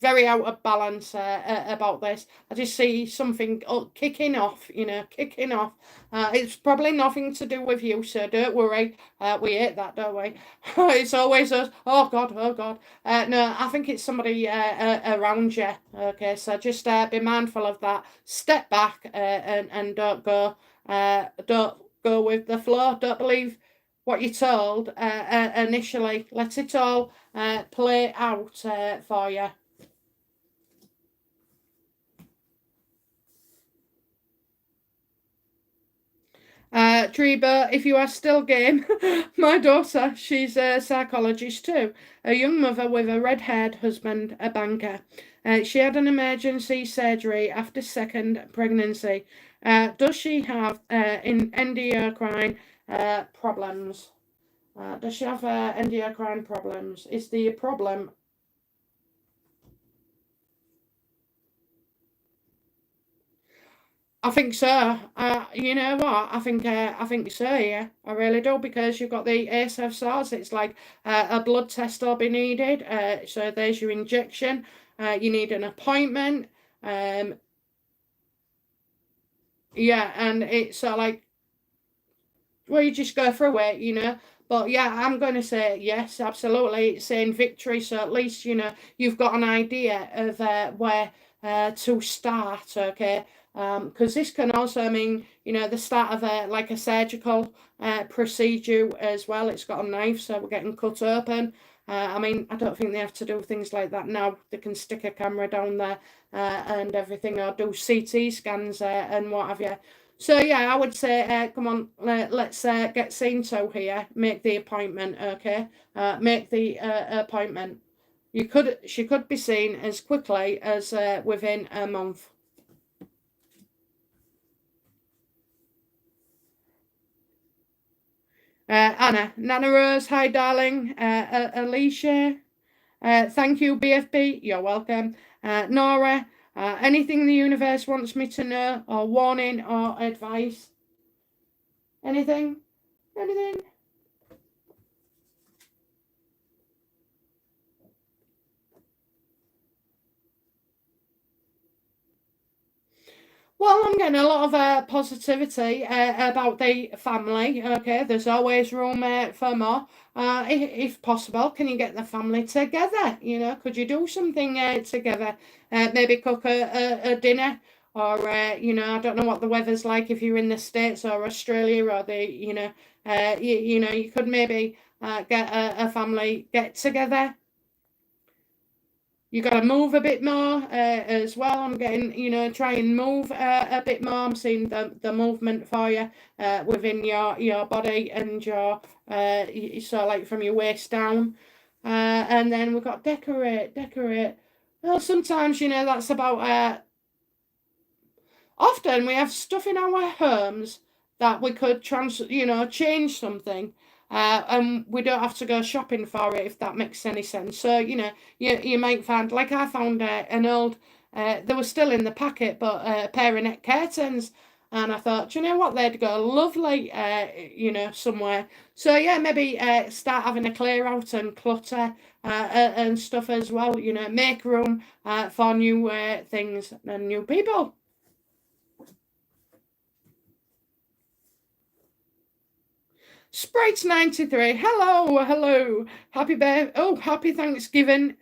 very out of balance about this. I just see something kicking off, kicking off. It's probably nothing to do with you, so don't worry. We hate that, don't we? It's always us. Oh God. No, I think it's somebody around you. Okay, so just be mindful of that. Step back and don't go with the flow. Don't believe what you're told initially. Let it all play out for you. Treba, if you are still game, my daughter, she's a psychologist too. A young mother with a red-haired husband, a banker. She had an emergency surgery after second pregnancy. Does she have endocrine problems? Does she have endocrine problems? Is the problem? I think so. You know what? I think so. Yeah, I really do because you've got the Ace of Swords. It's like a blood test will be needed. So there's your injection. You need an appointment. Yeah, and it's like well, you just go through it. But yeah, I'm going to say yes, absolutely. It's saying victory, so at least you've got an idea of where to start. Okay. Because this can also mean, the start of a surgical procedure as well. It's got a knife, so we're getting cut open. I don't think they have to do things like that now. They can stick a camera down there and everything, or do CT scans and what have you. So yeah, I would say, come on, let's get seen to here. Make the appointment, okay? Make the appointment. She could be seen as quickly as within a month. Anna. Nana Rose, hi darling. Alicia, thank you BFB, you're welcome. Nora, anything the universe wants me to know, or warning or advice? Anything? Anything? Well, I'm getting a lot of positivity about the family. Okay, there's always room for more. If possible, can you get the family together? You know, could you do something together? Maybe cook a dinner, or you know, I don't know what the weather's like if you're in the States or Australia, or you know, you could maybe get a family get together. You got to move a bit more as well. I'm getting, you know, try and move a bit more. I'm seeing the movement for you within your body and your so like from your waist down. And then we've got decorate. Well, sometimes, you know, that's about often we have stuff in our homes that we could change something, and we don't have to go shopping for it, if that makes any sense. So you know, you might find, like I found an old, they were still in the packet, but a pair of neck curtains. And I thought, you know what, they'd go lovely, you know, somewhere. So yeah, maybe start having a clear out and clutter and stuff as well. You know, make room for new things and new people. Sprite 93. Hello. Happy Thanksgiving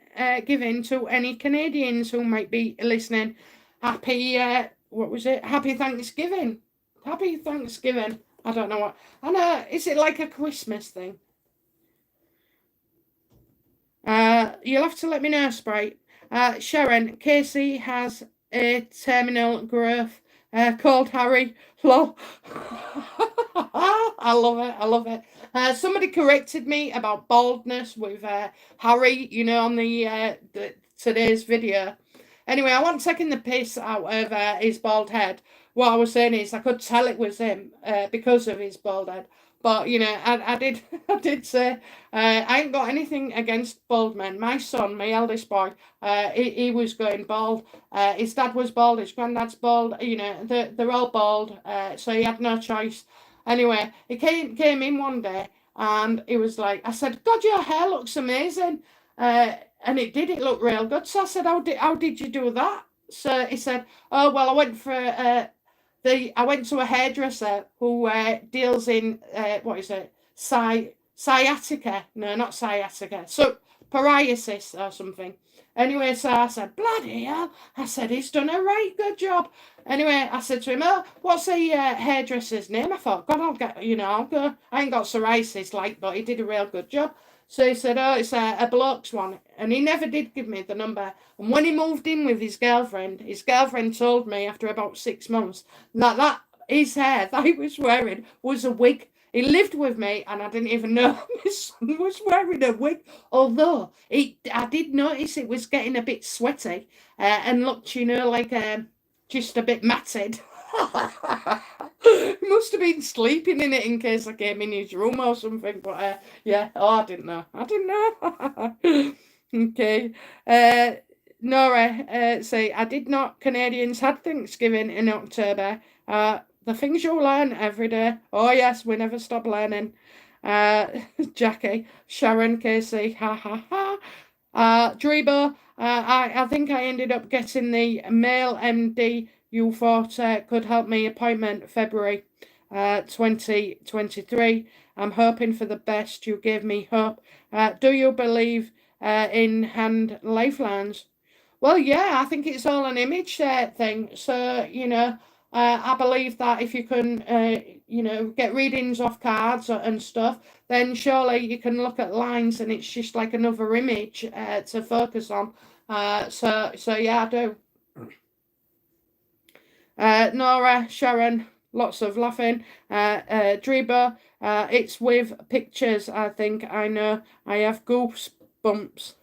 giving to any Canadians who might be listening. Happy what was it? Happy Thanksgiving. Happy Thanksgiving. I don't know what. I know, is it like a Christmas thing? You'll have to let me know, Sprite. Sharon, Casey has a terminal growth called Harry. Lol. I love it. Somebody corrected me about baldness with Harry, you know, on the today's video. Anyway, I wasn't taking the piss out of his bald head. What I was saying is I could tell it was him because of his bald head. But you know, I did I did say I ain't got anything against bald men. My son, my eldest boy, he was going bald. His dad was bald. His granddad's bald. You know, they're all bald. So he had no choice. Anyway, he came in one day and he was like, I said, God, your hair looks amazing. And it did. It looked real good. So I said, how did you do that? So he said, oh well, I went to a hairdresser who deals in what is it? Sciatica. No, not sciatica. So psoriasis or something. Anyway, so I said, bloody hell. I said, he's done a right good job. Anyway, I said to him, oh, what's the hairdresser's name? I thought, God, I'll go. I ain't got psoriasis, like, but he did a real good job. So he said, oh, it's a bloke's one. And he never did give me the number. And when he moved in with his girlfriend told me after about 6 months that his hair that he was wearing was a wig. He lived with me and I didn't even know his son was wearing a wig. Although I did notice it was getting a bit sweaty and looked, you know, like just a bit matted. He must have been sleeping in it in case I came in his room or something. But yeah, I didn't know. Okay. Nora, say, I did not. Canadians had Thanksgiving in October. The things you learn every day. Oh, yes, we never stop learning. Jackie, Sharon, Casey, ha ha ha. Drebo, I think I ended up getting the male MD you thought could help me appointment February 2023. I'm hoping for the best. You gave me hope. Do you believe in hand lifelines? Well, yeah, I think it's all an image thing. So, you know, I believe that if you can, you know, get readings off cards and stuff, then surely you can look at lines and it's just like another image to focus on. So yeah, I do. Nora, Sharon, lots of laughing. Dreba, it's with pictures, I think. I know I have goosebumps.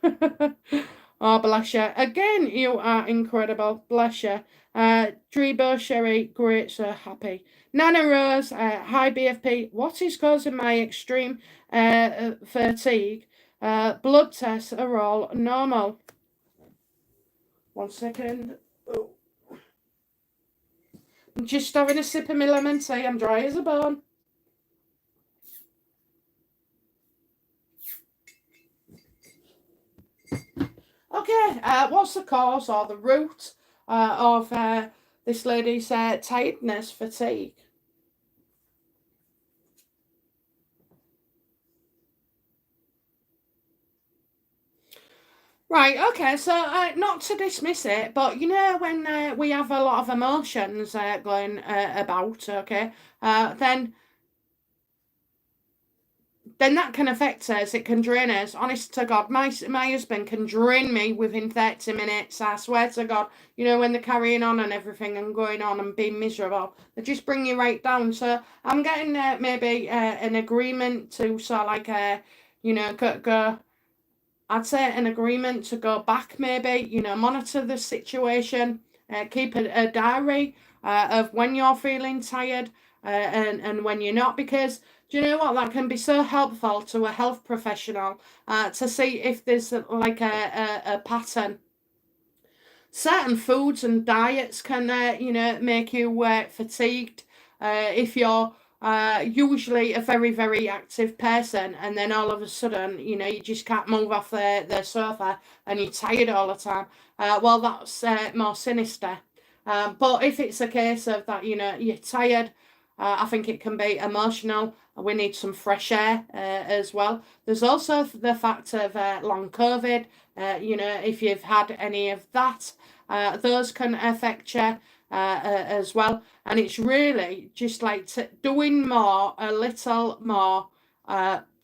Oh, bless you. Again, you are incredible. Bless you. Drebo Sherry, great, so happy. Nana Rose, hi BFP. What is causing my extreme fatigue? Blood tests are all normal. 1 second. Oh. I'm just having a sip of my lemon tea. I'm dry as a bone. Okay, what's the cause or the root of this lady's tiredness, fatigue? Right, okay, so not to dismiss it, but you know, when we have a lot of emotions going about, okay, then that can affect us. It can drain us. Honest to God, my husband can drain me within 30 minutes. I swear to God, you know, when they're carrying on and everything and going on and being miserable, they just bring you right down. So I'm getting maybe an agreement to sort of like, you know, go. I'd say an agreement to go back, maybe, you know, monitor the situation, keep a diary of when you're feeling tired and when you're not, because do you know what? That can be so helpful to a health professional to see if there's like a pattern. Certain foods and diets can, you know, make you fatigued if you're usually a very, very active person, and then all of a sudden, you know, you just can't move off the sofa and you're tired all the time. Well, that's more sinister. But if it's a case of that, you know, you're tired, I think it can be emotional. We need some fresh air as well. There's also the fact of long COVID. You know, if you've had any of that, those can affect you as well. And it's really just like doing more, a little more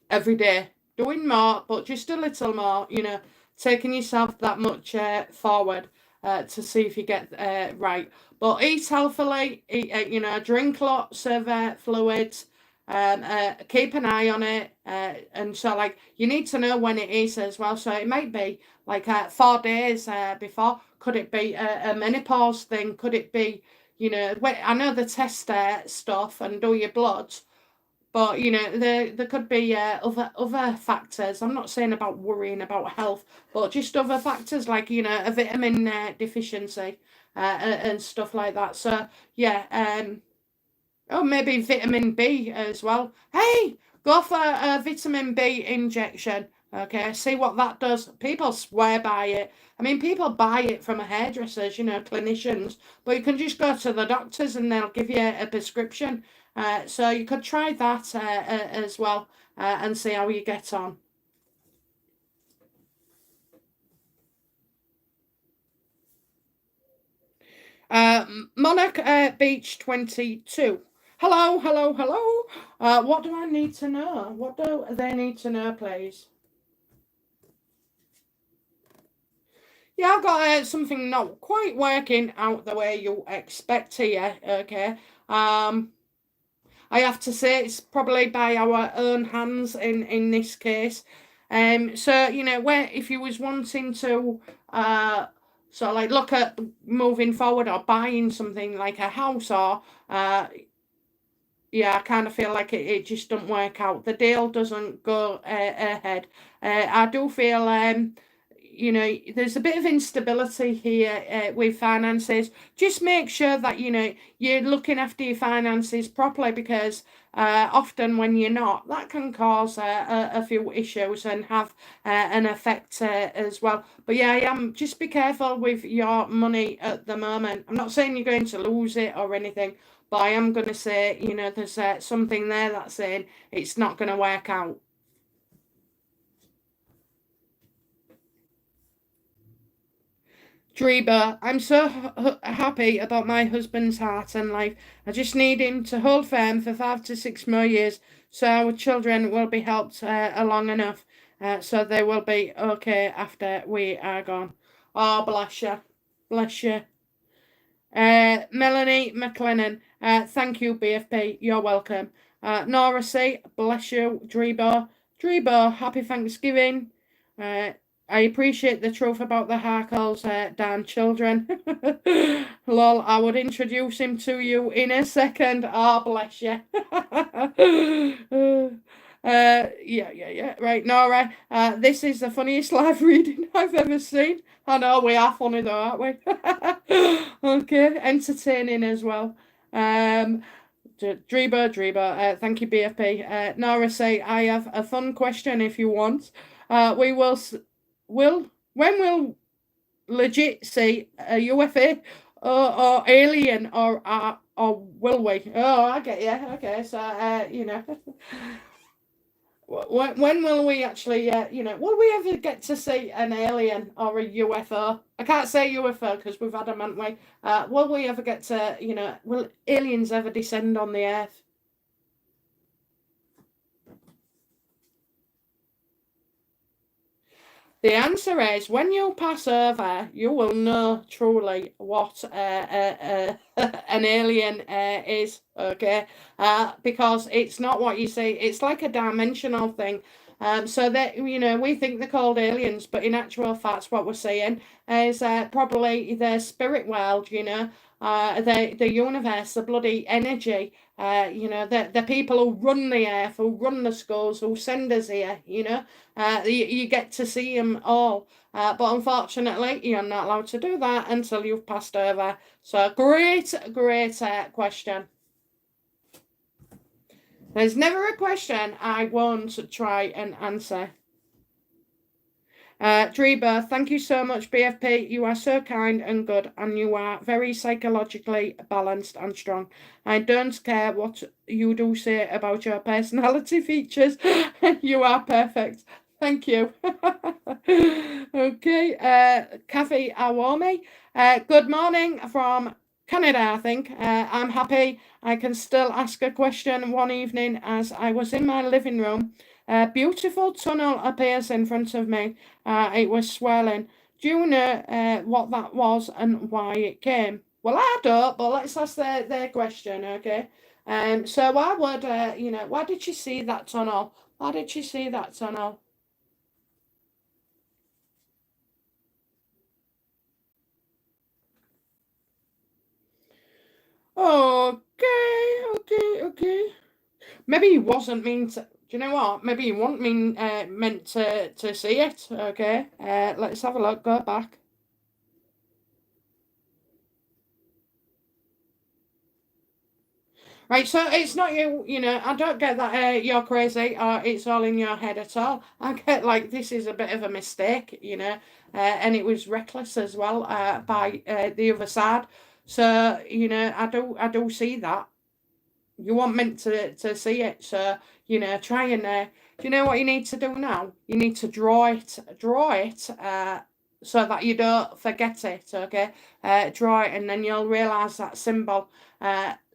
every day. Doing more, but just a little more, you know, taking yourself that much forward to see if you get right. But eat healthily, eat, you know, drink lots of fluids. Keep an eye on it, and so like you need to know when it is as well. So it might be like 4 days before. Could it be a menopause thing? Could it be, you know, I know the test stuff and do your bloods, but you know there could be other factors. I'm not saying about worrying about health, but just other factors like, you know, a vitamin deficiency and stuff like that. So yeah, oh, maybe vitamin B as well. Hey, go for a vitamin B injection. Okay, see what that does. People swear by it. I mean, people buy it from a hairdressers, you know, clinicians, but you can just go to the doctors and they'll give you a prescription. So you could try that as well and see how you get on. Uh, Monarch Beach 22. Hello, hello, hello. What do I need to know? What do they need to know, please? Yeah, I've got something not quite working out the way you expect here. Okay. I have to say it's probably by our own hands in this case. So you know, where if you was wanting to sort of like look at moving forward or buying something like a house or yeah, I kind of feel like it just doesn't work out. The deal doesn't go ahead. I do feel, you know, there's a bit of instability here with finances. Just make sure that, you know, you're looking after your finances properly, because often when you're not, that can cause a few issues and have an effect as well. But yeah, I am, just be careful with your money at the moment. I'm not saying you're going to lose it or anything, but I am going to say, you know, there's something there that's saying it's not going to work out. Dreba, I'm so happy about my husband's heart and life. I just need him to hold firm for 5 to 6 more years so our children will be helped along enough so they will be okay after we are gone. Oh, bless you. Bless you. Melanie McLennan, thank you, BFP. You're welcome. Nora C, bless you. Drebo, happy Thanksgiving. I appreciate the truth about the Harkles, damn children. Lol, I would introduce him to you in a second. Oh, bless you. Yeah. Right, Nora. This is the funniest live reading I've ever seen. I know we are funny though, aren't we? Okay, entertaining as well. Dreeba, thank you, BFP. Nora say, I have a fun question if you want. We when will legit see a UFA or alien or will we? Oh, I get you. Okay, so when will we actually will we ever get to see an alien or a UFO? I can't say UFO because we've had them, haven't we? Will we ever get to will aliens ever descend on the Earth? The answer is when you pass over, you will know truly what an alien is, okay? Because it's not what you see, it's like a dimensional thing. So that, we think they're called aliens, but in actual fact, what we're seeing is probably the spirit world, the universe, the bloody energy. The people who run the earth, who run the schools, who send us here, you get to see them all. But unfortunately, you're not allowed to do that until you've passed over. So, great question. There's never a question I won't try and answer. Dreeba, thank you so much, BFP. You are so kind and good, and you are very psychologically balanced and strong. I don't care what you do say about your personality features. You are perfect. Thank you. Okay, Kathy Awami. Good morning from Canada, I think. I'm happy I can still ask a question one evening as I was in my living room. A beautiful tunnel appears in front of me. It was swirling. Do you know what that was and why it came? Well, I don't, but let's ask their question, okay? So why would, why did she see that tunnel? Why did she see that tunnel? Okay. Maybe he wasn't mean to. Do you know what? Maybe he wasn't meant to see it. Okay. Let's have a look. Go back. Right, so it's not you, I don't get that you're crazy or it's all in your head at all. I get like this is a bit of a mistake, and it was reckless as well by the other side. So, I do see that. You weren't meant to see it, so, try and, do you know what you need to do now? You need to draw it, so that you don't forget it, okay? Draw it and then you'll realise that symbol.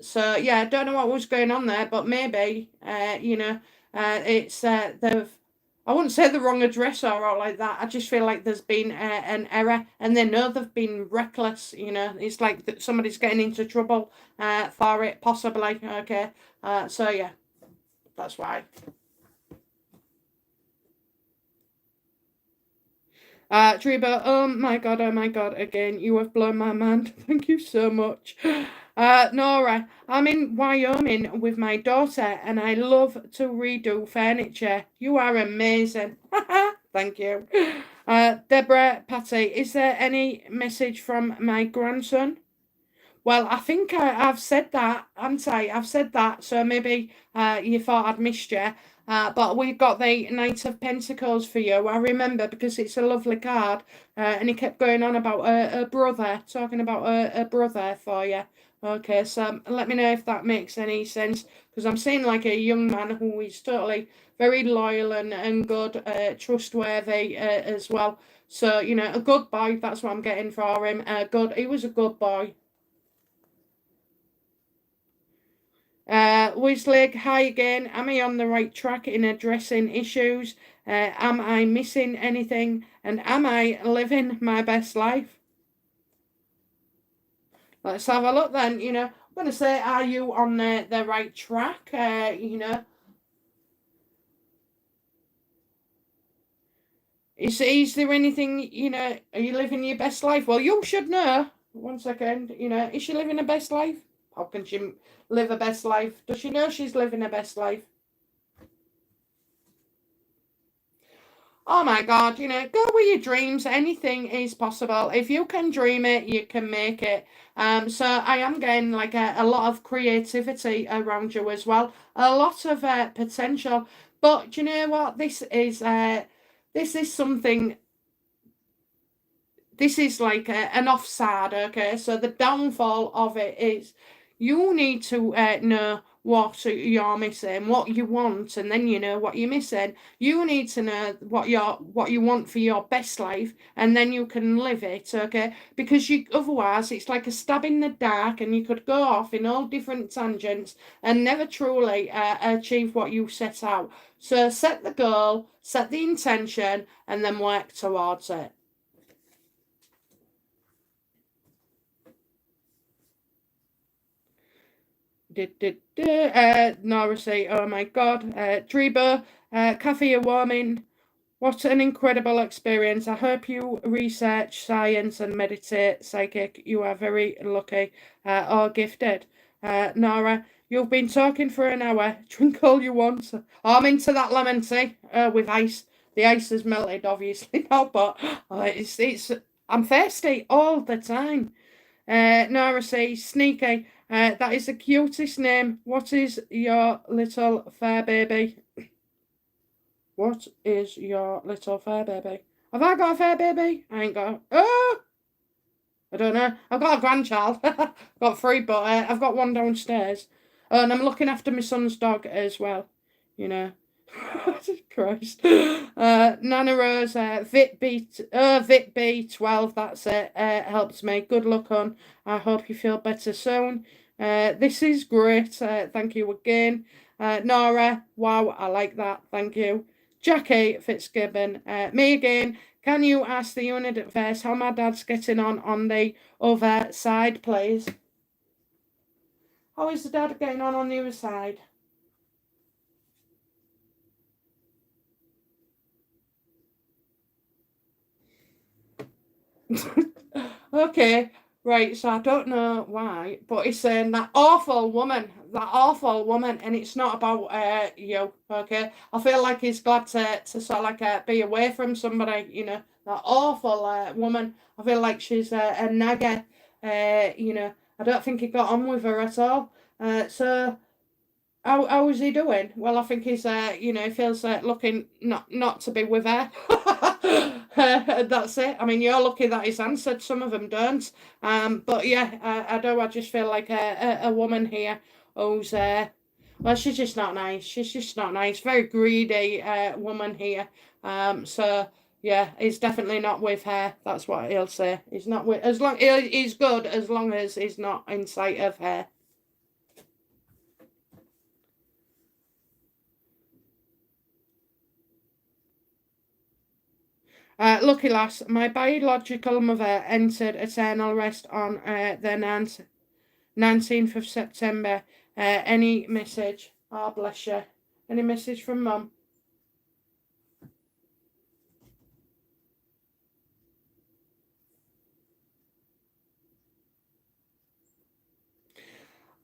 So yeah, I don't know what was going on there, but maybe it's they've. I wouldn't say the wrong address or all like that. I just feel like there's been an error, and they know they've been reckless. It's like that somebody's getting into trouble for it, possibly. Okay, so yeah, that's why. Treba, oh my god, again, you have blown my mind. Thank you so much. Nora, I'm in Wyoming with my daughter and I love to redo furniture. You are amazing. Thank you. Deborah, Patty, is there any message from my grandson? Well, I think I've said that, haven't I? I've said that, so maybe you thought I'd missed you. But we've got the Knight of Pentacles for you. I remember because it's a lovely card, and he kept going on about a brother, talking about a brother for you. Okay, so let me know if that makes any sense, because I'm seeing like a young man who is totally very loyal and good, trustworthy as well. So, a good boy, that's what I'm getting for him. He was a good boy. Wizlig, hi again. Am I on the right track in addressing issues? Am I missing anything? And am I living my best life? Let's have a look then. I'm going to say, are you on the right track? Is there anything, are you living your best life? Well, you should know. One second, is she living her best life? How can she live her best life? Does she know she's living her best life? Oh my God, go with your dreams. Anything is possible. If you can dream it, you can make it. So I am getting like a lot of creativity around you as well. A lot of potential. But do you know what? This is something, this is like an offside, okay? So the downfall of it is you need to know what you're missing, what you want, and then you know what you're missing. You need to know what you want for your best life, and then you can live it, okay? Because you otherwise it's like a stab in the dark, and you could go off in all different tangents and never truly achieve what you set out. So set the goal, set the intention, and then work towards it. Nora say, oh my God. Dreba, cafe warming. What an incredible experience. I hope you research science and meditate psychic. You are very lucky or gifted. Nora, you've been talking for an hour. Drink all you want. Oh, I'm into that lemon tea with ice. The ice has melted, obviously now, but I'm thirsty all the time. Nora says, sneaky. That is the cutest name. What is your little fair baby? What is your little fair baby? Have I got a fair baby? I ain't got. Oh! I don't know. I've got a grandchild. Got three, but I've got one downstairs. And I'm looking after my son's dog as well. You know. Christ. Nana Rose, VitB12, that's it. Helps me. Good luck on. I hope you feel better soon. This is great. Thank you again. Nora, wow, I like that. Thank you. Jackie Fitzgibbon, me again. Can you ask the universe how my dad's getting on the other side, please? How is the dad getting on the other side? Okay, right, so I don't know why, but it's saying that awful woman, and it's not about you, okay? I feel like he's glad to sort of like be away from somebody, that awful woman. I feel like she's a nagger, I don't think he got on with her at all. So how is he doing? Well, I think he's he feels looking not to be with her. That's it. I mean, you're lucky that he's answered. Some of them don't. But yeah, I do. I just feel like a woman here who's well, she's just not nice. She's just not nice. Very greedy woman here. So yeah, he's definitely not with her. That's what he'll say. He's not with, as long he's good as long as he's not in sight of her. Lucky lass, my biological mother entered eternal rest on the 19th of September. Any message? Oh, bless you. Any message from Mum?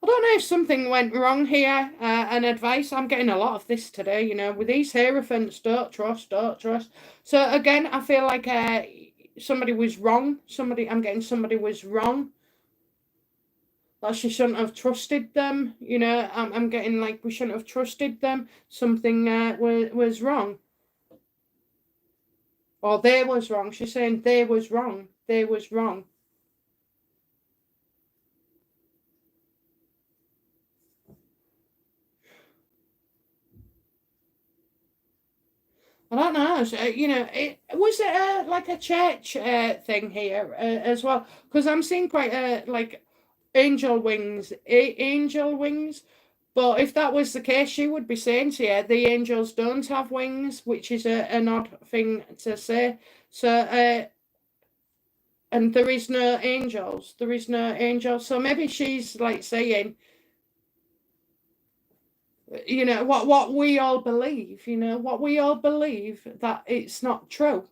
I don't know if something went wrong here. And advice, I'm getting a lot of this today, with these hierophants, don't trust. So again, I feel like somebody was wrong. Somebody was wrong. Like she shouldn't have trusted them. I'm getting like we shouldn't have trusted them. Something was wrong. Or they was wrong. She's saying they was wrong. They was wrong. I don't know. So, was it like a church thing here as well? Because I'm seeing quite like angel wings, angel wings. But if that was the case, she would be saying to you, the angels don't have wings, which is an odd thing to say. So, and there is no angels. There is no angels. So maybe she's like saying, what we all believe, what we all believe that it's not true.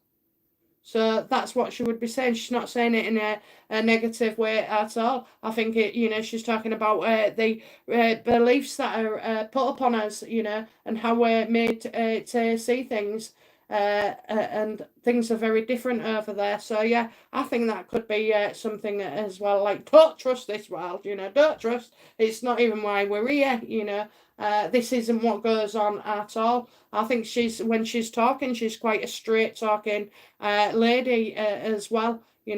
So that's what she would be saying. She's not saying it in a negative way at all. I think she's talking about the beliefs that are put upon us, and how we're made to see things. And things are very different over there. So yeah, I think that could be something as well. Like, don't trust this world, don't trust. It's not even why we're here, this isn't what goes on at all. I think when she's talking, she's quite a straight talking lady as well. She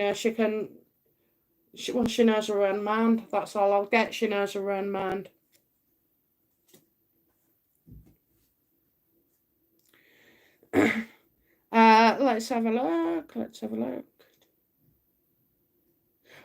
knows her own mind. That's all I'll get. She knows her own mind. Let's have a look.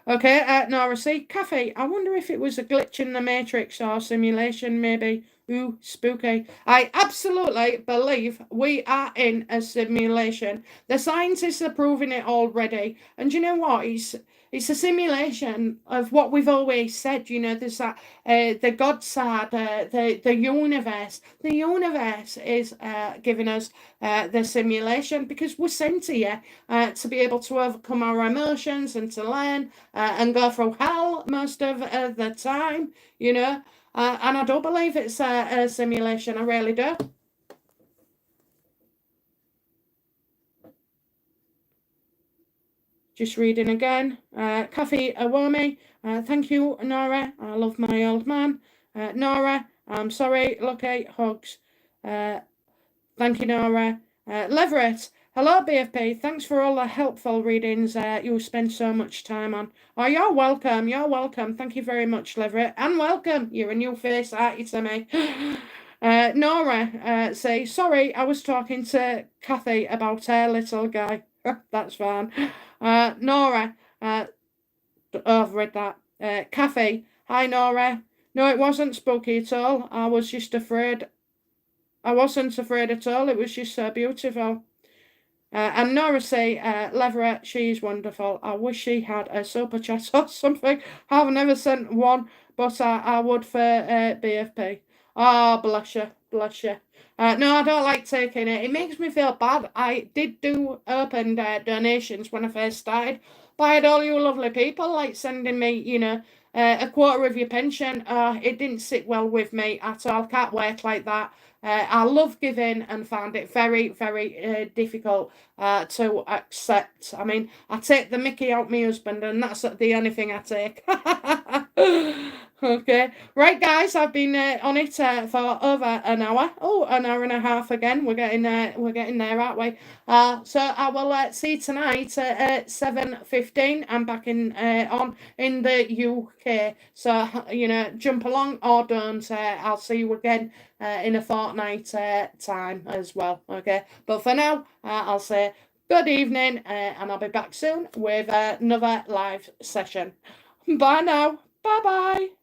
Okay, Nora C. Cafe, I wonder if it was a glitch in the Matrix or simulation, maybe. Ooh, spooky. I absolutely believe we are in a simulation. The scientists are proving it already. And you know what? It's a simulation of what we've always said. There's that the God side, the universe. The universe is giving us the simulation because we're sent here to be able to overcome our emotions and to learn and go through hell most of the time, and I don't believe it's a simulation. I really do. Just reading again. Kathy Awami. Thank you, Nora. I love my old man. Nora, I'm sorry. Lucky hugs. Thank you, Nora. Leverett. Hello, BFP. Thanks for all the helpful readings you spend so much time on. Oh, you're welcome. You're welcome. Thank you very much, Leverett. And welcome. You're a new face, aren't you, to me? Nora, say, sorry, I was talking to Kathy about her little guy. That's fine. Nora, I've read that. Kathy, hi, Nora. No, it wasn't spooky at all. I was just afraid. I wasn't afraid at all. It was just so beautiful. And Nora say, Leverett, she's wonderful. I wish she had a super chat or something. I've never sent one, but I would for BFP. Oh, bless you, bless you. No, I don't like taking it. It makes me feel bad. I did do open donations when I first started, but I had all you lovely people like sending me, a quarter of your pension. It didn't sit well with me at all. Can't work like that. I love giving and found it very, very difficult to accept. I mean, I take the mickey out my husband, and that's the only thing I take. Okay, right, guys. I've been on it for over an hour. Oh, an hour and a half again. We're getting there, aren't we? So I will see you tonight at 7:15. I'm back on in the UK. So jump along or don't. I'll see you again in a fortnight time as well. Okay, but for now, I'll say good evening, and I'll be back soon with another live session. Bye now. Bye bye.